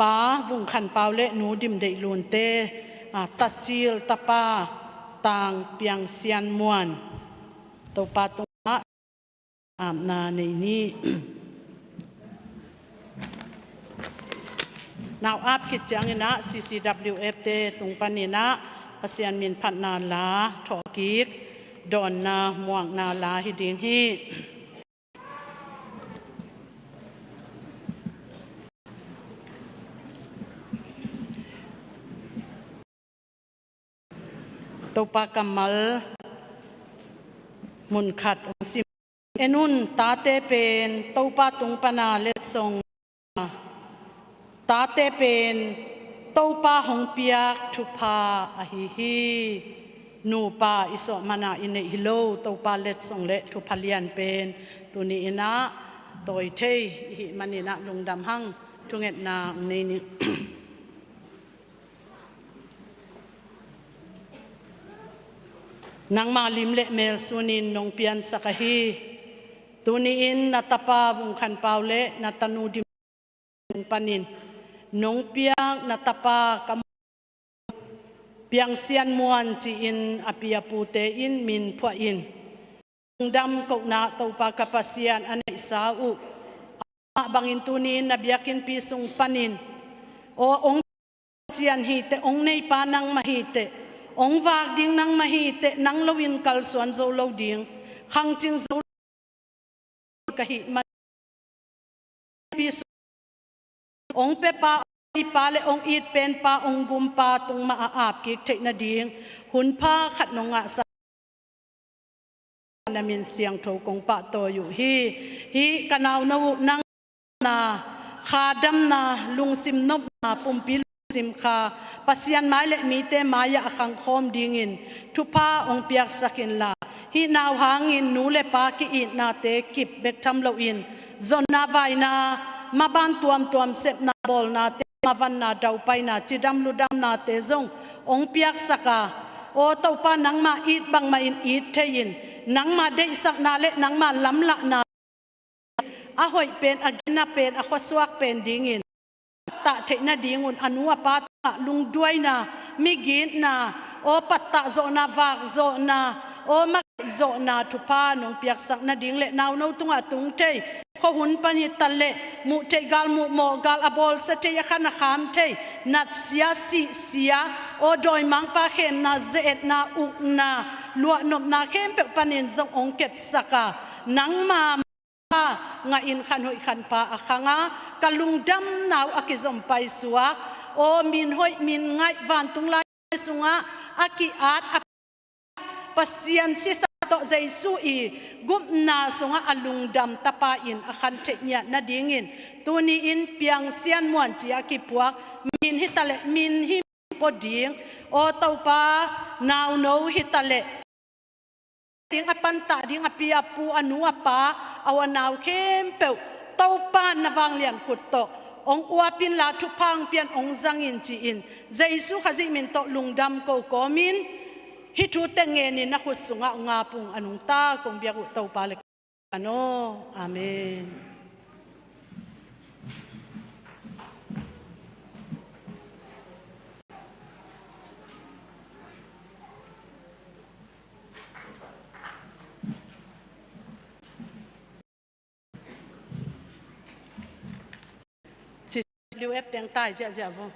ป้าวุงขันเปาเละหนูดิมเดลุนเตตัดจิลตะปาต่างเปียงเซียนมวนตัวปาตัวอาบนาในนี่นาวอาบคิดจังนะ CCWF เตตรงปันนี่นะปัสยานมินพันนาลาทอกิกดอนนาหมวกนาลาฮิดิงฮีตปากำมัลมุนขัดสิเอนุนตาเตเป็นตปาตุงปนาเลสงตาเตเป็นโตปาหงเปียกทุพาอหิฮีนูปาอิโสมานาอินฮิโลโตปาเลสงเลทุพาเลียนเป็นตัวนี้นะโตยเทหิมันนี่นะลงดำหังทุงเอ็ดนาในนี้ นางมาลิมเละเมลสุนินนงเปียนสักฮี tu ni in na tapa vung khan paule na tanu di panin nong piang na tapa kam piang sian muan chi in apia pute in min phwa in dam ko na to pa kapasian anai sau bangin tu ni in na biakin pisung panin o ong sian hite ong nei pa nang mahite ong wag ding nang mahite nang lowin kal suan zo lo ding khang ching zo kahi man pisu ong pe pa ipale ong it pen pa ong gum pa tung maaap ki thei na ding hun pha khat nonga sa namin siang tho kong pa to yu hi kanaw no nang na khadam na lungsim nop na pumpi sim kha pasian mai le mi te maya akhang khom dingin thupa ong piak sakin la hi naw hangin nu le pa ki in na te kip bek tham lo in zona vai na ma ban tuam sep na bol na te ma van na dau pai na chidam ludam na te zong ong piak saka o to pa nang ma it bang ma in it thein nang ma de sak na le nang ma lam la na a hoi pen agina pen a khoswak pen dingin ta theina dingun anua pa lung duai na migin na o patta zo na wak zo na o mak zo na thupa nong piak sak na ding le naw no tunga tung te kho hun pan hi talle mu te gal mu mo gal abol sa te khana kham te nat sia si sia o doi mang pa khem na zet na u na lua nop na khem pe panin zong ong kep saka nang ma nga in khan hoi khan pa akhanga kalungdam naw akizom pai suak o min hoi min ngai van tung lai sunga aki at pasian si sa to jaisu I gumna sunga alungdam tapa in akhan thenya na dingin tuni in piang sian muan chi akipuak min hitale min hi poding o topa naw no hitale ding apanta ding apia pu anu apa awanaw kempeu topa nawang lian kutto ong uapin la thupang pian ong zangin chi in jaisu khaji min to lungdam ko komin hi thu tenge ni na khusunga nga pung anung ta kong biak u to pale ano amen liu ép tiếng tai dạ dạ vâng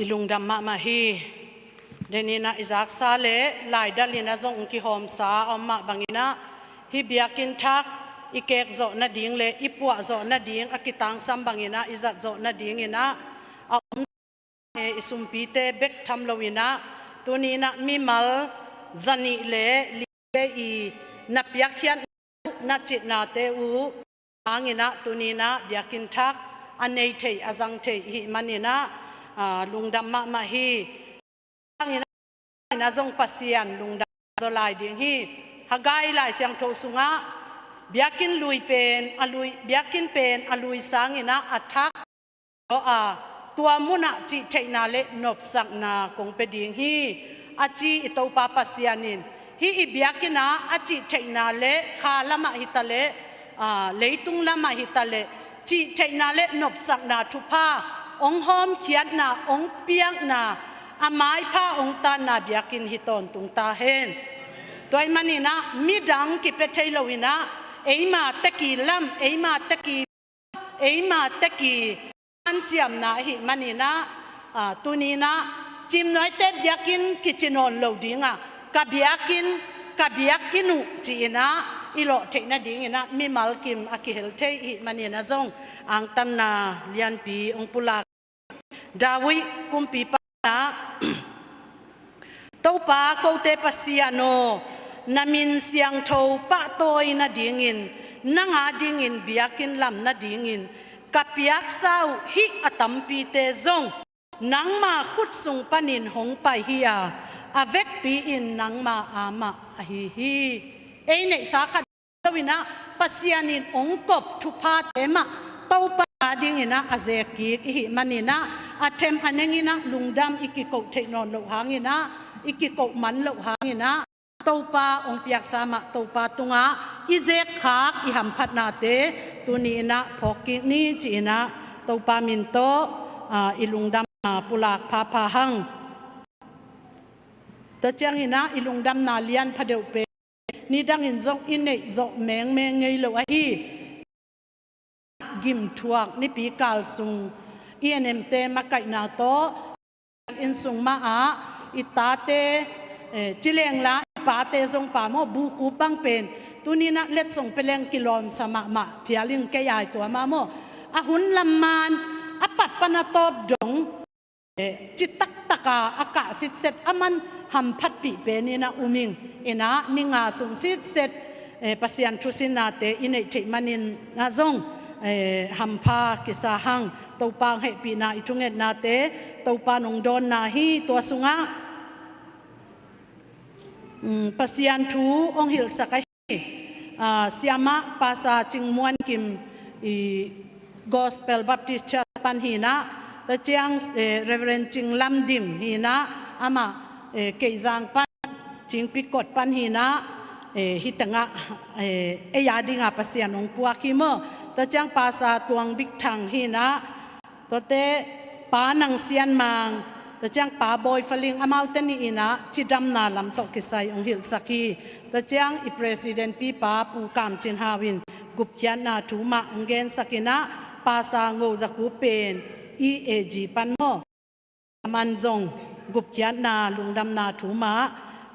ilung dam ma hi denina izak sale lai dalina zong ki hom sa amma bangina hi biakin thak ikek zo na ding le ipua zo na ding akitang sambangina izat zo na ding ina isumpi te bek tham lowina tunina mimal zani le le I na piakhian na chit na te u angina tunina biakin thak anei thei azang thei hi manina lungdam ma hi angina na zong pasian lungdam zo lai ding hi hagai lai siang tho sunga biakin lui pen alui biakin pen alui sangina athak o tua muna chi theina le nop sak na kong pe ding hi achi ito pa pasianin hi ibiakina achi theina le kha lama hitale leitung lama hitale chi theina le nop sak na thupa ong hom khiat na ong piang na amai pha ong ta na biakin hiton tung ta hen toy manina midang ki pe thailowina eima taki lam eima taki an chiam na hi manina tunina chim noi te biakin kichinon lo dinga kabiak inu china ilo theina dingina mi malkim akihel thei hi manina zong ang tan na lian pi ong pula dawi kumpi pa na topa ko te pasiano namin siang tho pa toy na dingin nanga dingin biakin lam na dingin kapiak sau hi atampi te zong nangma khut sung panin hong pai hiya avek pi in nangma ama hi ei nei sa kha tawina pasianin ongkop thupa tema topa dingina azeki hi manina athem anengina lungdam ikiko theinon lo hangina ikiko man lo hangina topa ong piak sama topa tunga izek khak I ham phat na te tunina phoki ni china topa min to ilungdam pulak pha hang to chang ina ilungdam na lian phadeu pe ni dang in zong in nei zo meng ngei lo hi gim thuak ni pi kal sung INM te makai na to in sung ma itate chileng la pa te zong pa mo bu khu bang pen tunina let song peleng kilom sama ma phialing ke yai to ma mo ahun lamman apat panatop dong chitak taka aka sit set aman ham phat pi pe ni na uming ina ninga sung sit set pasian thusin na te inei thei manin na zong ham pha kisa hang topang he pi na itunget na te topa nong don na hi to sunga pasian thu ong hil sakai siama pasa chingmuan kim gospel baptist church pan hina ta chiang reverend ching lam dim hina ama keizang pan ching pikot pan hina hitanga yadinga pasian ong puaki mo ta chiang pasa tuang big thang hina to te pa nang sian mang ta chiang pa boy faling amau tani ina chidam na lam to kisai ong hil saki ta chiang I president pi pa pu kam chin hawin gup khian na thuma ngen sakina pasa ngo zaku pen EAG pan mo man zong gup khian na lungdam na thuma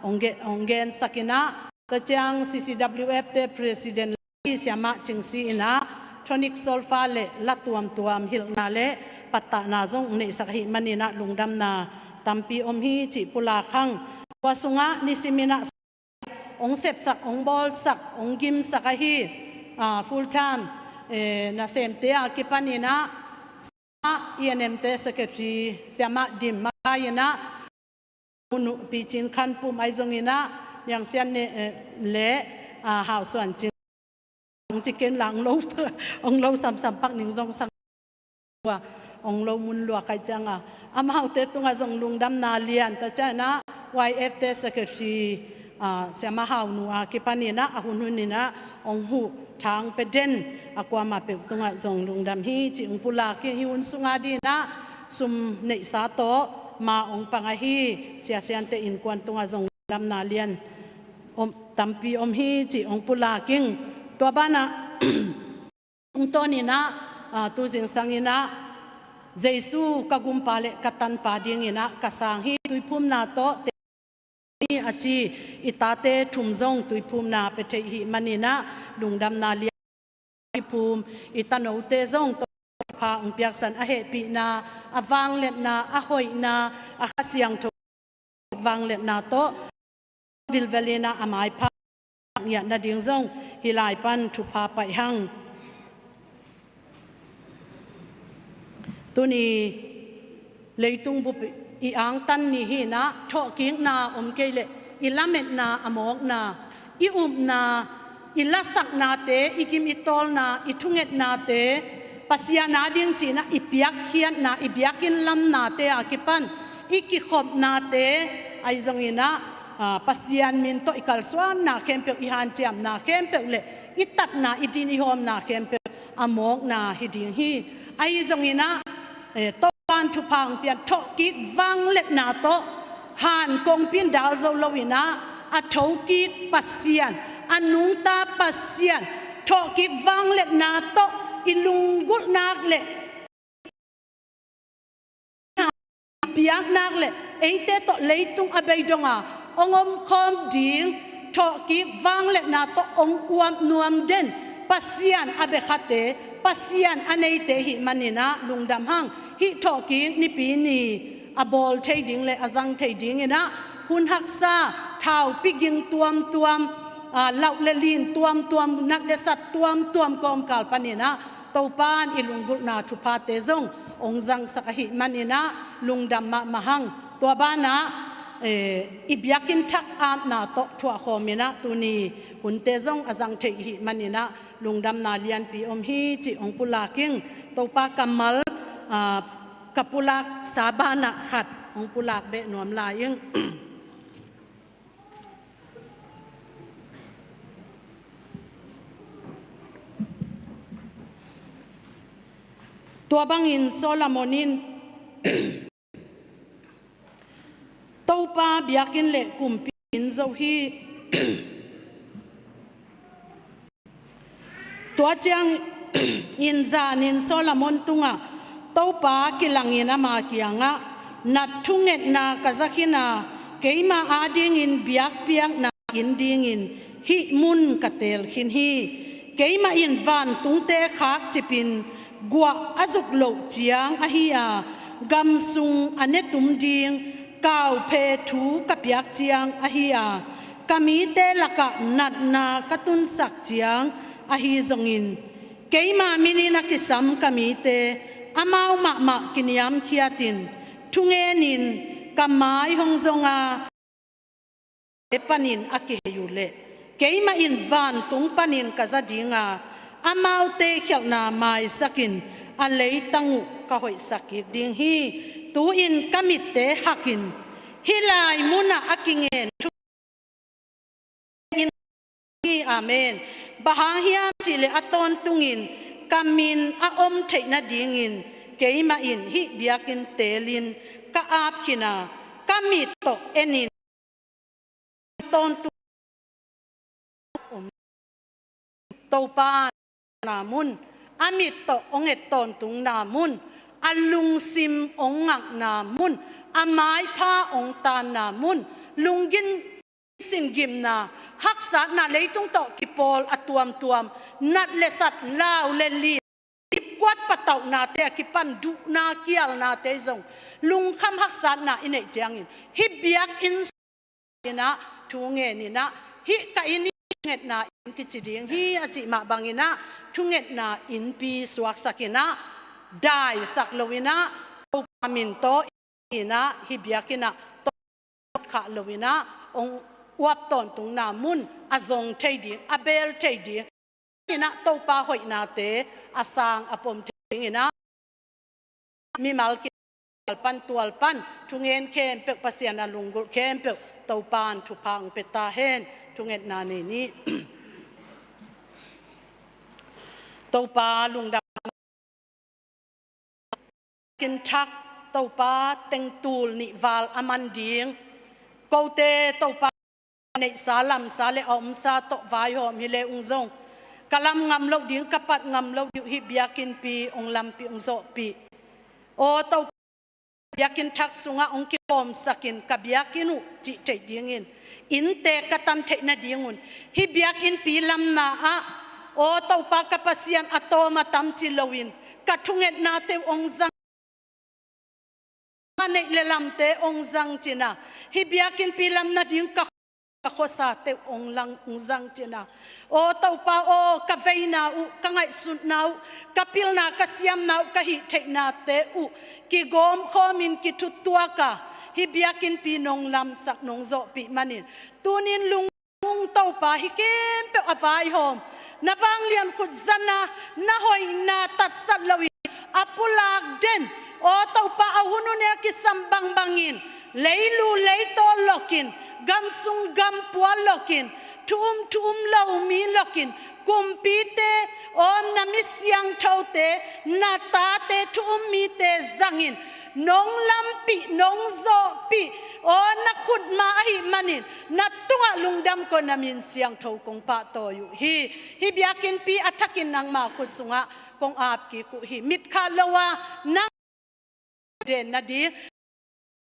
ongen sakina ta chiang CCWF te president siama chingsi ina tonic solfa le latuam hil na le patta na zong nei sakhi manina lungdam na tampi hi chi pula khang wasunga nisimina ong sep sak ong bol sak ong gim sakahi full time na semte akipanina INM te secretary siama dim maina unu pichin khan pum aizongina yang sian le hau suan ching chicken lang lo ong lo sam pak ning jong sang wa ong lo mun lo kai changa amau te tunga jong lungdam na lian ta chana YF te secretary siama hau nu akipanina ahununina ong hu thang peden akwa ma pe tunga jong lungdam hi chi ung pula ki hi un sunga di na sum nei sa to ma ong panga hi sia sian te in kwan tunga jong dam na lian tampi hi chi ong pula king to bana ung to ni na tu jing sangina Jesu kagum pale katan pa ding ina kasang hi tuipum na to ni achi itate thumjong tuipum na pe thei hi manina lungdam na lia pum itano te jong to pha ung piak san a he pi na awang let na a hoi na a khasiang tho wang let na to vilvelina amai pha ya na ding jong hilai pan thu pha pai hang tuni leitung bu i ang tan ni hi na tho king na ke le ilamet na amok na i na ilasak na te ikim itol na ithunget na te pasia na ding chi na ipiak khian na ibiakin lam na te akipan iki khop na te ai zong ina pasian min to ikal swan na kempe i han cham na kempe le itat na idini hom na kempe amok na hiding hi ai zong ina to pan thu phang pian tho ki wang let na to han kong pin dal zo lowina a thau ki pasian anung ta pasian tho ki wang let na to ilungul nak le piak nak le eite to leitung abeidonga ongom khom ding tho ki wang let na to ong uam nuam den pasian abe khate pasian anei te hi manina lungdam hang hi tho ki ni pi ni abol thei ding le azang thei ding ina hun haksa thau piging tuam lau le lin tuam nak le sat tuam kom kal panina topan ilungul na thu pa te zong ong zang sakahi manina lungdam ma mahang tua bana ibyakin thak am na to thua khomina tuni hun te zong azang thei hi manina lungdam na lian pi om hi chi ong pulaking topa kamal kapulak sabana khat ong pulak be nuam la yung tua bangin Solomonin topa biakin le kumpin zo hi tua chang in zanin Solomon tunga topa kilangin ama kianga nat thunget na kazakina keima ading in biak piak na indingin hi mun katel khin hi keima in van tungte khak chipin gwa azuk lo chiang ahia gam sung anetum ding kaw phe thu kapyak chiang ahia kami te laka nat na katun sak chiang ahi zongin keima minina kisam kami te amau ma kiniam khiatin thungenin kamai hongzonga epanin akiheyule keima in van tung panin kazadinga amau te khelna mai sakin alei tangu ka hoi sakik ding hi tu in kamit te hakin hilai muna akingen in hi amen bahahiam chile aton tungin kamin a om theina dingin keima in hi biakin telin ka ap khina kamit to enin ton tu topa namun amit to onget ton tung namun alung sim ongak namun amai pha ong tan namun lungin sin gim na haksa na leitung to kipol atuam nat lesat lau le li kwat patau na te kipan du na kial na te zong lung kham haksa na ine jangin hi biak in na thunge ni na hi ka in nget na in kichiding hi achi ma bangina thunget na in pi suak sakina dai sak lowina pamin to ina hi biakina to kha lowina ong wap ton tung na mun azong theidi abel theidi ina to pa hoi na te asang apom ina mi mal ki pan tual pan thungen khem pek pasiana lungul khem pek to pan thu phang peta hen thunget na ni to pa lungda kin thak to pa teng tul ni wal aman ding ko te to pa nei salam sale om sa to vai hom hi le ung zong kalam ngam lo ding kapat ngam lo hi biakin pi ong lam pi ong zo pi โอเต้าอยากกินทักสุงะองคิปอมสักินกับอยากกินุจิเจดียงินอินเตกตันเทนดียงุนฮิบอยากกินปีลำนาอะโอเต้าปากกับเสียนอัตโตมาตำจิลวินกัดทุงเอ็ดนาเตองซังในเลลำเตองซังจินะฮิบอยากกินปีลำนาดิงกะโคสาเตองลังองซังจินะโอเต้าปาโอกะเวนาอุกะไงสุดนาอุกะปิลนากะเสียมนาอุกะฮิเทนาเตอุกิโกมขอมินกิทุตตัวกะฮิบอยากกินปีนงลำสักนงโซปีมันินตูนินลุงเต้าปาฮิเกมเปอวายโฮมนาวังเลียนขุดซนานาหอยนาตัดสัตลวิอปุลากเดนโอเต้าปาอาหุนุเนกิสัมบังบังินเลยลูเลยโตลกินกัมซุงกัมปัวลกินทุมเลามีลกินกุมปีเตอมนามิสยังเท่าเตนาตาเตทุมมีเตจังอินนงลำปีนงโซปีโอนักขุดมาหิมันินนัดตัวลุงดำก็นามินเสียงเท่ากงปะโตอยู่ฮิบยากินปีอัฐกินนางมาขุดสุงะกงอาบกีกุฮิมิดคาลวานังเดนนาดี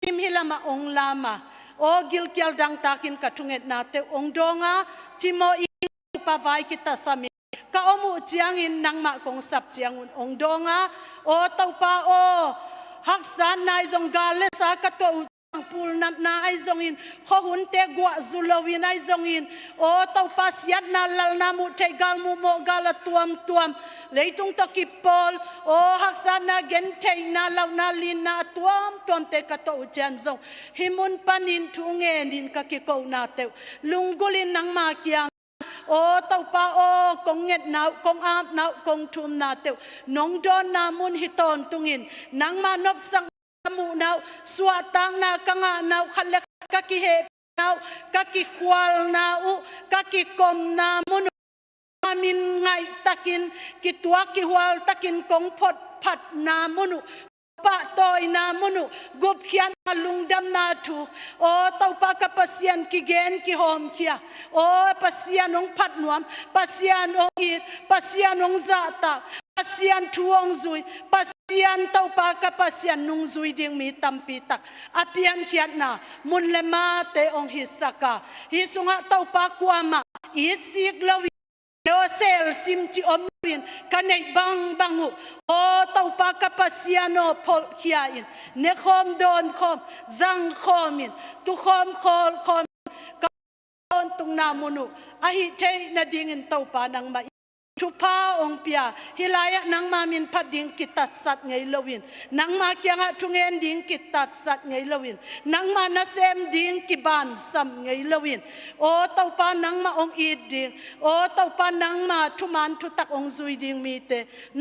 ทิมฮิลามาองลามาโอกิลเกียลดังตากินกระทุงเอ็ดนาเตองดงาจิโมอิปะไวกิตาสามีกะอมุเจียงอินนางมากงสับเจียงอุนองดงาโอเต้าปาโอฮักษานายจงกาเลสากะตัวปูลนัดนาไอจงอินข้อหุ่นเตกัวจุลวินไอจงอินโอเต้าปัสยัดนาลนามุเทกาลมุโมกาลตัวมเลยตุงตะกิปอลโอฮักษานาเกนเทนาลาวนาลินนาตัวมเตกะโตอุจันจงหิมุนปันินทุงเงินินกะกิโกนาเตลุงกุลินนังมาเกียงโอเต้าปาโอกงเง็ดนาวกงอาบนาวกงทุมนาเตวนงดอนนามุนฮิตอนตุงินนังมานบสังมูนาวสวดตังนากังานาวขันเล็กกะกิเฮนาวกะกิควาลนาวกะกิกอมนามุนมินไงตะกินกิตัวกิวาลตะกินกงพดผัดนามุนุปะตอยนามุนุกุบเขียนมาลุงดำนาทูโอเต้าปากกับปัสยันกิเกนกิหอมเขียโอปัสยันองผัดนวมปัสยันองอีดปัสยันองซาตาปัสยันทวงซุยปัสยันเต้าปากกับปัสยันนุงซุยดิ่งมีตัมปีตักอภิยันเขียนนามุนเลมาเตองฮิสกาฮิสุงะเต้าปากวามาอีดซิกลวิโอเซลซิมจิอมวินกันในบังหูโอเต้าปากปัสยานโอพอลขียอินเนคอมโดนคอมจังคอมินตุคอมคอลคอมกันตุงนามุนุอหิเทนาดิ่งเต้าปานังมาทุพาองเปียฮิลายะนังมามินพัดดิ่งกิตัดสัตไงลวินนังมาเกียงะทุงเงินดิ่งกิตัดสัตไงลวินนังมานาเซมดิ่งกิบานซัมไงลวินโอเต้าปานังมาองอีดดิ่งโอเต้าปานังมาทุมันทุตักองซุยดิ่งมีเต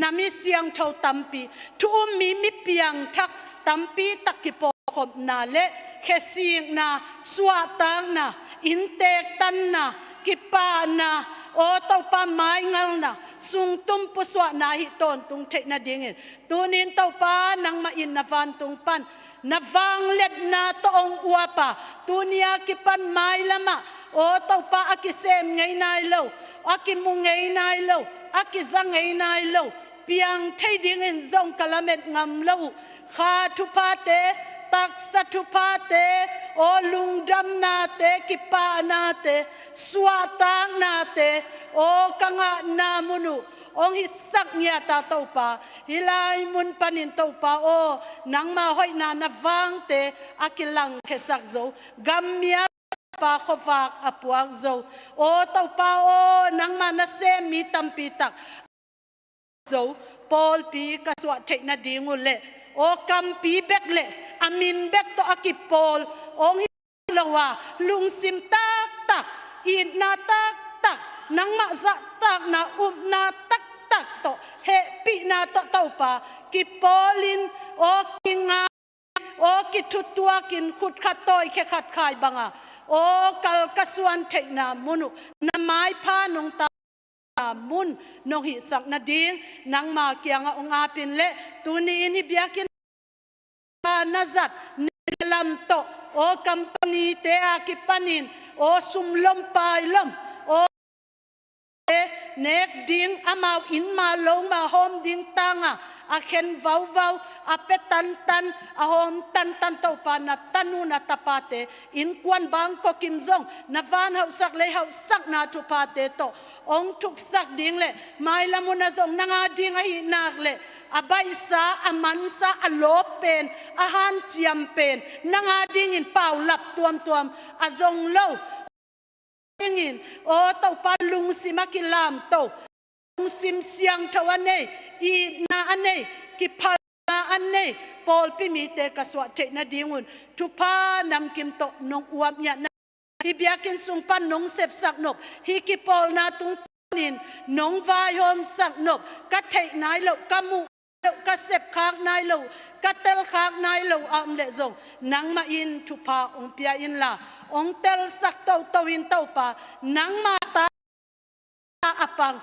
นามิเสียงเท่าตัมปีทุมีมิเปียงทักตัมปีตักกิปอขบนาเลเคสิงนาสวาตังนาอินเตกตันนากิปานาโอเต้าปาไม้เงานะสุงตุ้มปุสวะนาฮิตอนตุงเทนาดิ่งตูนินเต้าปานังมาอินนาวันตุงปันนาวังเล็ดนาตองอวปาตูเนียกิปันไม้ละมาโอเต้าปาอากิเซมไงนายโลอากิมุงไงนายโลอากิซังไงนายโลเปียงเทดิ่งซงกะละเม็ดงำโลขาทุพาเตตักสัตุพาเตโอลุงดำนาเตกิปานาเตสวาตังนาเตโอกังะนามุนุองฮิสักเนียตาเต้าปาฮิลายมุนปนินเต้าปาโอนังมาหอยนานาวังเตอากิลังเคสักโซกัมเมียปาขฟากอปวกโซโอเต้าปาโอนังมานาเซมีตัมปีตักโซปอลปีกสวะเทนาดีงุเลโอกัมปีเบกเลอามินเบกโตอากิปอลองฮิลาวาลุงซิมตักอินนาตักนังมาจะตักนานาตักโตเฮปีนาโตเต้าปากิปอลินโอกิงาโอกิทุตัวกินขุดขัดต่อยแค่ขัดขายบังอาโอกัลกสวนเทนามุนุนาไม้พานงตามุนนงหิสักนาดิงนังมาเกียงองอาปินเละตูนีนิบยากินปานาจัดเนลำโตโอคัมปานีเตอากิปานินโอสุมลมปายลมโอเนกดิงอามาอินมาลงมาโฮมดิงตังอา a khen vau vau a pe tan tan a hom tan tan to pa na tanu na tapate in kwan bang ko kim zong na van hau sak le hau sak na tu pa te to ong thuk sak ding le mai lamuna zong nanga ding a hi nak le abai sa aman sa alop pen ahan chiam pen nanga ding in pau lap tuam azong lo ding in o to pa lung simakilam to lung sim siang tawane I na ane ki pal na ane pol pi mi te kaswa te na dingun tupa nam kim to nong uam ya na hi biakin sung pan nong sep sak nop hi ki pol na tung nin nong vai hom sak nop ka thei nai lo ka mu ka sep khak nai lo ka tel khak nai lo am le zong nang ma in tupa ong pia in la ong tel sak to in to pa nang ma ta apang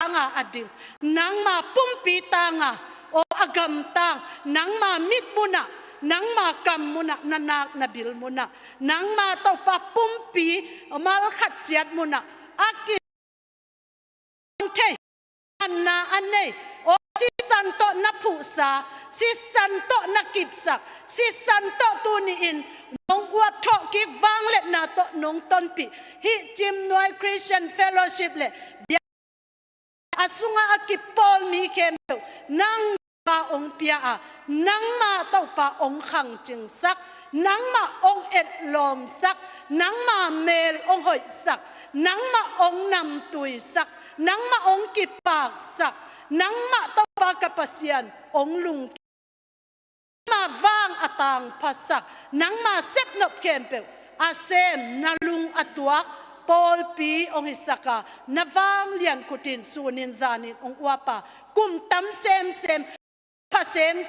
nga ading nang ma pumpi tanga o agam tang nang ma mit muna nang ma kam muna nanak nabil muna nang ma to pa pumpi mal khat chiat muna aki te anna anne o si santo na phusa si santo na kipsak si santo tu ni in nong uap tho ki wang let na to nong ton pi hi chim noi Christian Fellowship le asunga akipol mi kem nang pa ong pia a nang ma to pa ong khang ching sak nang ma ong et lom sak nang ma mel ong hoi sak nang ma ong nam tui sak nang ma ong kipak sak nang ma to pa kapasian ong lung ma vang atang pasak nang ma sep nop kempel asem nalung atuak Paul pi ong hisaka navang lian kutin sunin zanin ong wapa kum tam sem pa sem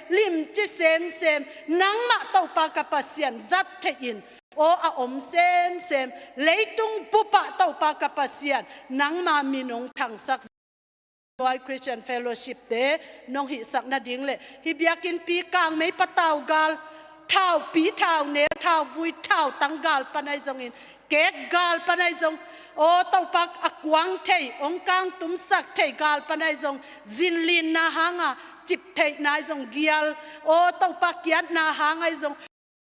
lim chi sem nang ma to pa kapasian zat the in o a om sem leitung pupa to pa kapasian nang ma minong thang sak Christian Fellowship te nong hi sak na ding le hi biakin pi kang mai pataw gal thao pi thao ne thao vui thao tanggal panai zong in kek gal panai zong o to pak akwang thei ong kang tum sak thei gal panai zong zinlin na hanga chip thei nai zong gial o to pak kiat na hangai zong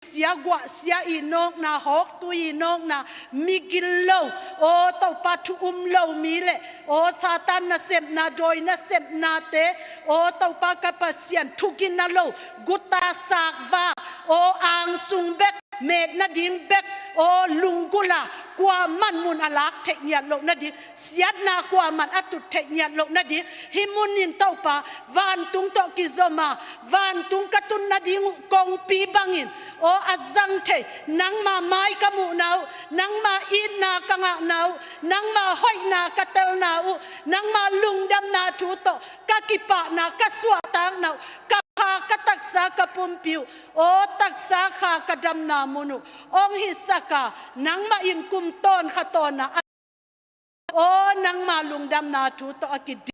sia gwa sia inok na hok tu inok na migil lo o to pa thu lo mi le o satan na sep na doi na sep na te o to pa ka pasian thukin na lo guta sak va o ang sung bek med na ding bek o lungula kwa man mun alak thek nyat lo na di siat na kwa man atut thek nyat lo na di himunin to pa van tung to kizoma van tung katun na ding kong pi bangin o azang the nang ma mai kamu nau nang ma in na kanga nau nang ma hoi na katel nau nang ma lungdam na thu to kakipa na kaswa tang nau kataksa kapumpiu o taksa kha kadam na munu ong hisaka nang ma in kum ton khatona o nang ma lungdam na thu to akidi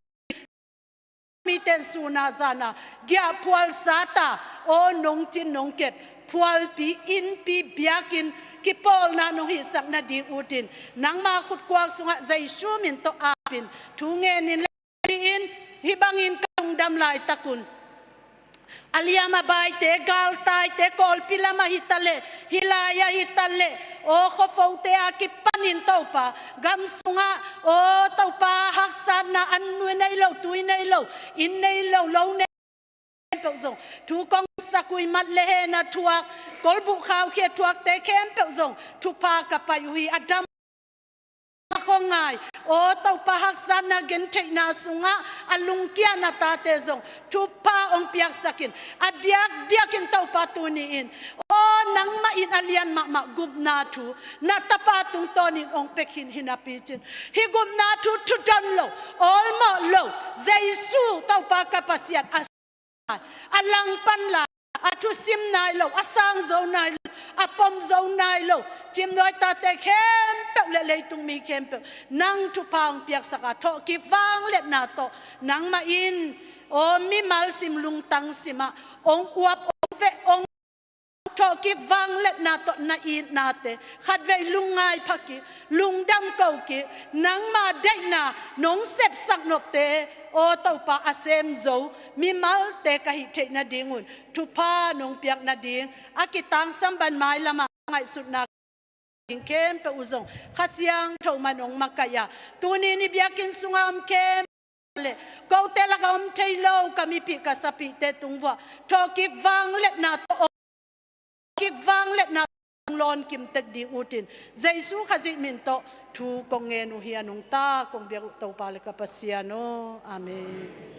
miten suna zana gya pual sata o nong chin nong kep pual pi in pi biakin kipol na nong hisak na di utin nang ma khut kwak sunga zai shumin to apin thunge nin in hibangin kang dam lai takun Aliama bai te gal tai te kol pilama hitale hilaya hitale o khofo te akipanin topa gam sunga o topa haksan na anu nei lo tui nei lo in nei lo lo nei pe zong thu kong sakui mat le na thuak kol bu khaw khe thuak te kem pe zong thu pa ka pa hui adam ngai o to pa haksan na gen thei na sunga alung kia na ta te zong thu pa ong piak sakin diakin to pa tu ni in o nang ma in alian ma gup na thu na tapa tung tonin ong pekhin hinapichin hi gup na thu dan lo all mo lo jesu to pa kapasiat alang pan la atu sim nai lo asang zo nai lo apom zo nai lo chim noi ta te khem pe le tung mi khem pe nang tu pang piak saka tho ki wang let na to nang ma in o mi mal sim lung tang sima ong uap ong ve ong ทอกิวังเล็ดนาตนาอีนาเตขัดเวลุงไงพักกิลุงดำเกากินังมาได้นาน้องเสพสักนบเตโอตปาอาเซมโซมีมัลเตกะหิเทนาดิงุนทุพาน้องเปียกนาดิงอากิตังสัมบันไม้ละมาไงสุดนากินเข้มไปอุซงขัดยังโทมันองมักกะยาตัวนี้นี่เบียกินสุงามเข้มเลยกูเตละกอมเทโลกามีปีกาสปีเตตุงวะทอกิวังเล็ดนาโตกิวังเล็ดนาลอนกิมเต็ดดีอูตินเจสูขจิมินโตทูกงเงนุเฮียนุงตากงเบียกตปาเลกาปัสยาโนอาเมน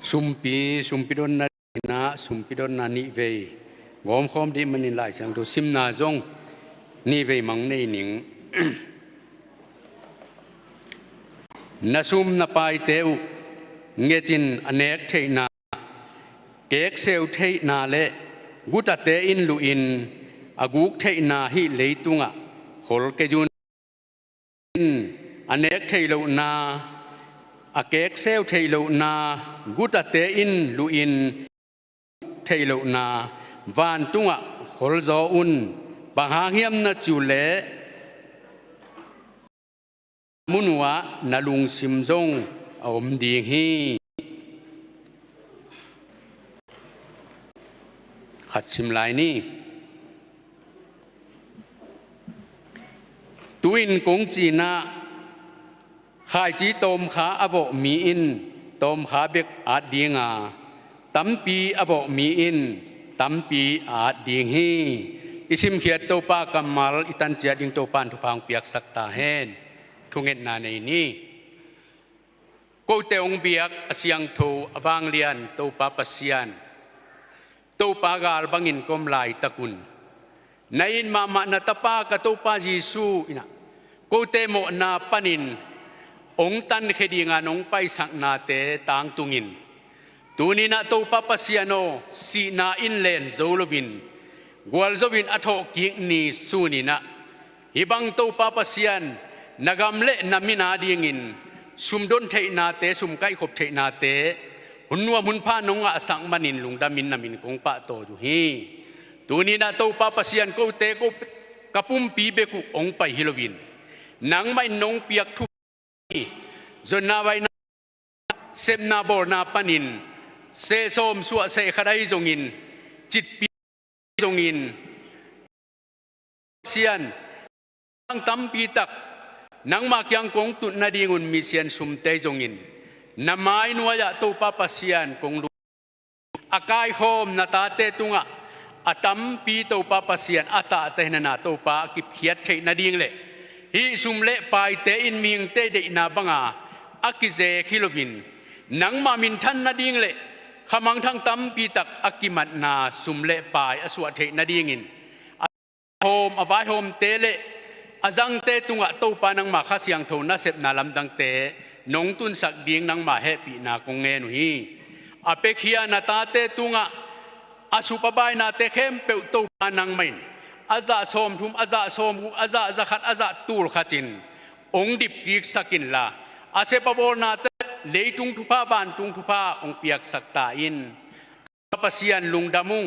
สุมปีดอนนานะสุมปีดอนนานิเวงอมคอมดีมันนิลายจังดูซิมนาจงนิเวมังในหนิงนาซุมนาไปเตวเงจินอเนกเทนาเกกเซลเทนาเลกุตเตอินลุอินอากุกเทนาฮิเลตุงะขลเกจุนอเนกเทโลนาอาเกกเซลเทโลนากุตเตอินลุอินเทโลนาวานตุงะขลโจอุนบางหางเฮียมนาจูเลมุนวะนาลุงซิมซงอมดีฮีขัดซิมลายนี้ตุอินกงจีนาขายจีตมขาอโบมีอินตมขาเบกอาดดีงาตั้มปีอโบมีอินตั้มปีอาดดีฮีอิสิมเขียดโตปากำมัลอิตันเจียดิงโตปานทุพังเปียกสักตาเฮนทุงเงินนาในนี้กูเตองเบียกเสียงโทอวางเลียนโตปาปัสยันโตปากาลบังินกมลายตะกุนในอินมานาตปากะโตปาจิสูอินะกูเตโมนาปนินองตันเคดีงานองไปสักนาเตตางตุงินตูนีนาโตปาปัสยันโอสีนาอินเลนโซลวินกวลโซวินอโทกิกนีสูนีนะฮิบังโตปาปัสยันนกำเละนามินาดีงินสุมดนเทนาเตสุมไก่ขบเทนาเตหุนนัวมุนพานงอาสังมันินลุงดามินนามินกงปะโตอยู่ฮีตูนี้นาโตปาปัสยันกูเตกูกระปุ่มปีเบกุองไปฮิโลวินนังไม่นงเปียกทุกจนนาไว้นาเซมนาบอนาปานินเซโซมสัวเซขดายจงินจิตปีจงินเซียนตั้งตั้มปีตักนังมายังกงตุนนาดีงุนมีเซียนสุมเตจงินนามายนัวยะโตปาปัสยันกงลูอากายโคมนาตาเตตุงะอาตัมปีโตปาปัสยันอาตาเตนนาโตปากิเพียรเทนาดีงเลฮิสุมเลปายเตอินมิงเตเดนาบังอาอากิเซคิโลวินนังมามินทันนาดีงเลขมังทั้งตัมปีตักอากิมัดนาสุมเลปายอสวะเทนาดีงินโฮมอวายโฮมเตเลอาจังเตตุงะโตปานังมาข้าเสียงโทนาเสพนาลำดังเตนงตุนสักดิ่งนังมาเฮปีนากงเงนุฮีอเปขียนาตาเตตุงะอาสุปบายนาเตเข้มเปวโตปานังไม่อาซาโสมทุมอาซาโสมอาซาจักขัดอาซาตูลขจินองดิบกิกสักินลาอาเซปบอลนาเตเลตุงทุพาบานตุงทุพาองเปียกสักตาอินปาปัสยันลุงดามุง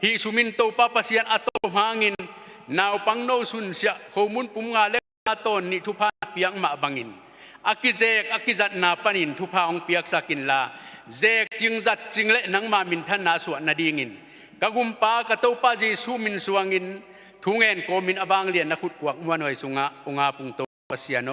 ฮิสุมินโตปาปัสยันอัตโตหางินนาวปังโนสุนเสียโคมุนปุ่มงาเล็กนาตนนิทุพาเปียงมาบังินอากิเซกอากิจัดนาปนินทุพาองเปียกสักินลาเซกจิงจัดจิงเละนังมามินทันนาสวนนาดีงินกะกุมปากะโตปาจีสุมินสวงินทุงเงินโกมินอวางเลียนนักขุดกวกมวนอยสุงะองอาปุงโตปัสยานโน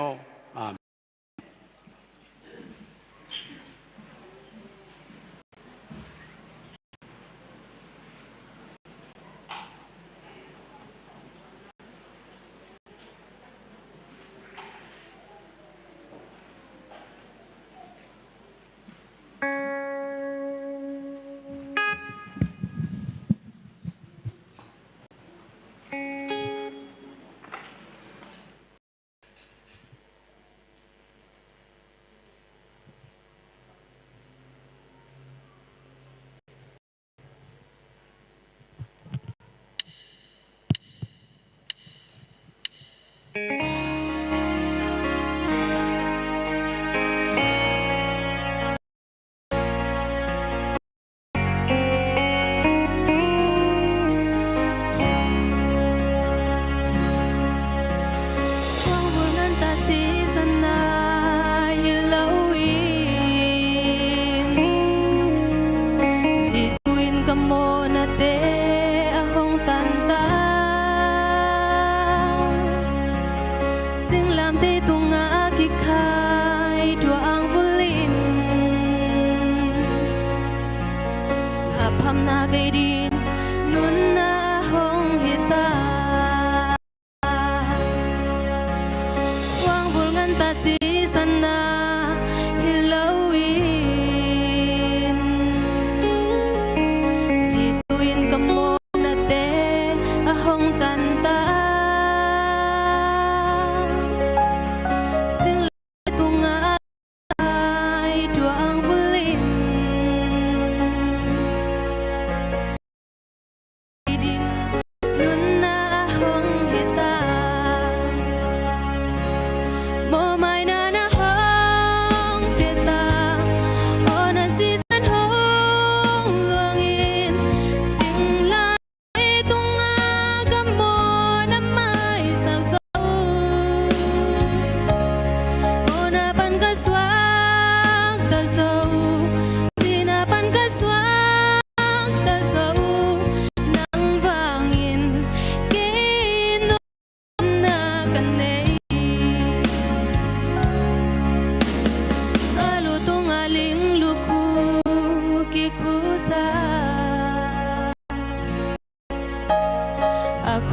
Hilawin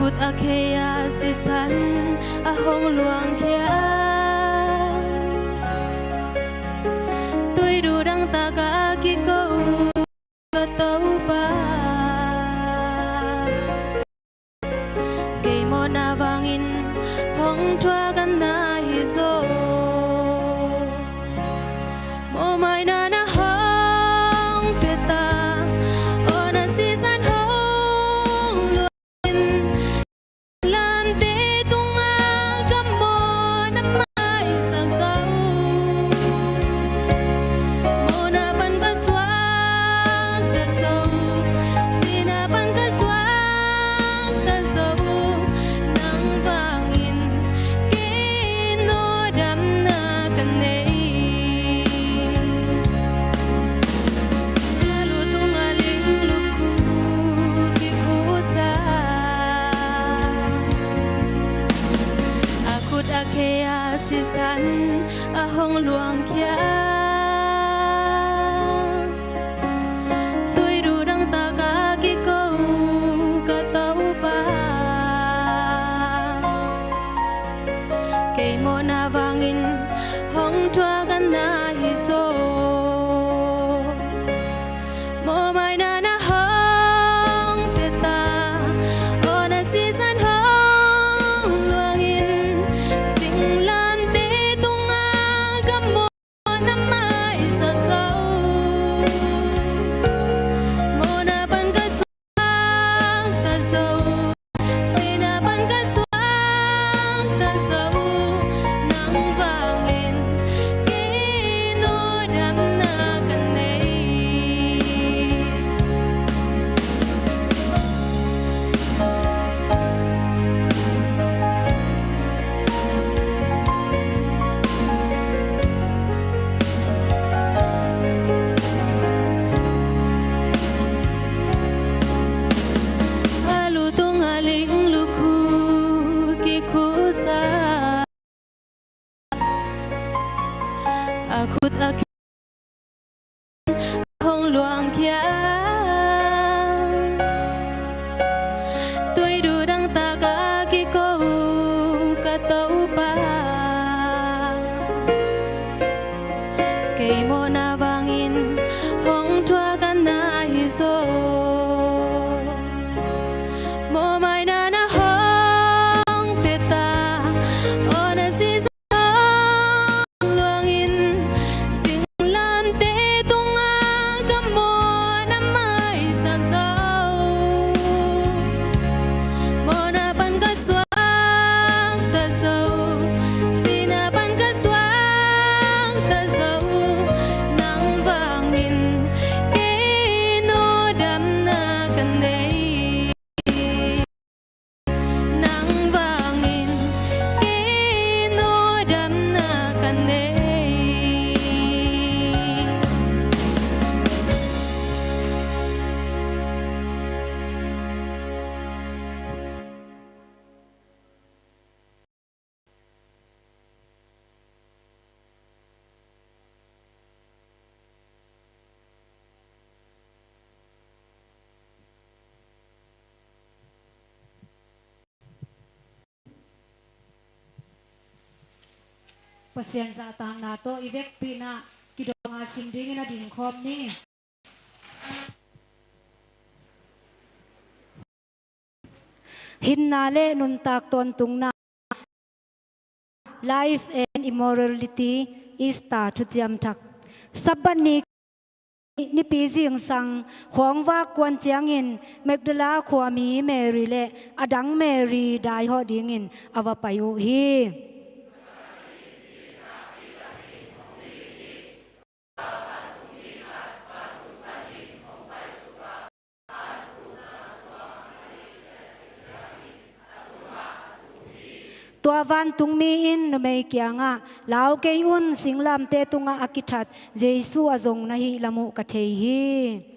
ขุดอาเคยาสิสันอาหงหลวงเขียตุยดูดังตากากิโกก็เต้าปาเกยโมนาวางอินหงทัวกันนาฮิโซโมไม่นานาหงเปตาโอนาสิสันหงหลวงอินลามเตตุงอากะโมนาไม่สักเศร้าโมนาปันก็สวากตะโซสีนาปันก็สวากตะโซนังวางอินกินโนดำนากันเนลูตุงอาลิงลูกคูกิคูซาอาคุดอาเคยาสิสันอาหงหลวงเขียตุยดูดังตากากิโกก็เต้าปาเกยโมนาวางอินหงทัวกันนาฮิโซโมไม่นานาหงเปตาโอนาสิสันหงหลวงอินสิงลามเตตุงอากะโมนาไม่สักเศร้าโมนาปันก็สวากตะโซสีนาปันก็สวากตะโซนังวางอินกิโนดำนากันเนอาลูตุงอาลิงลูกคูกิคูซาอาคุดอาเคหงหลวงเขียตุยดูดังตากากิโกกะเต้าปาเกยโมนาวางอินหงทัวกันนาฮิโซโมไม่นานาหงเปตาโอนาสิสันหงหลวงอินสิงลามเตตุงอากะโมนาไม่สักเศร้าโมนาปันก็สวากตะโซสีนาปันก็สวากตะโซนังวางอินกิโนดำนากันเนนังวางอินกิโนดำนากันเนPasien sa tang nato ivek pina kidong asimding na din khom ni hinnale nun tak ton tung na life and immorality is ta thu jam thak sabani ni pi jing sang khong wa kwan chiangin Magdala khwami Mary le adang Mary dai ho dingin awa payu hi tua van tung mi in no mei kianga lau ke un singlam te tunga akithat Jesu azong na hi lamu ka thei hi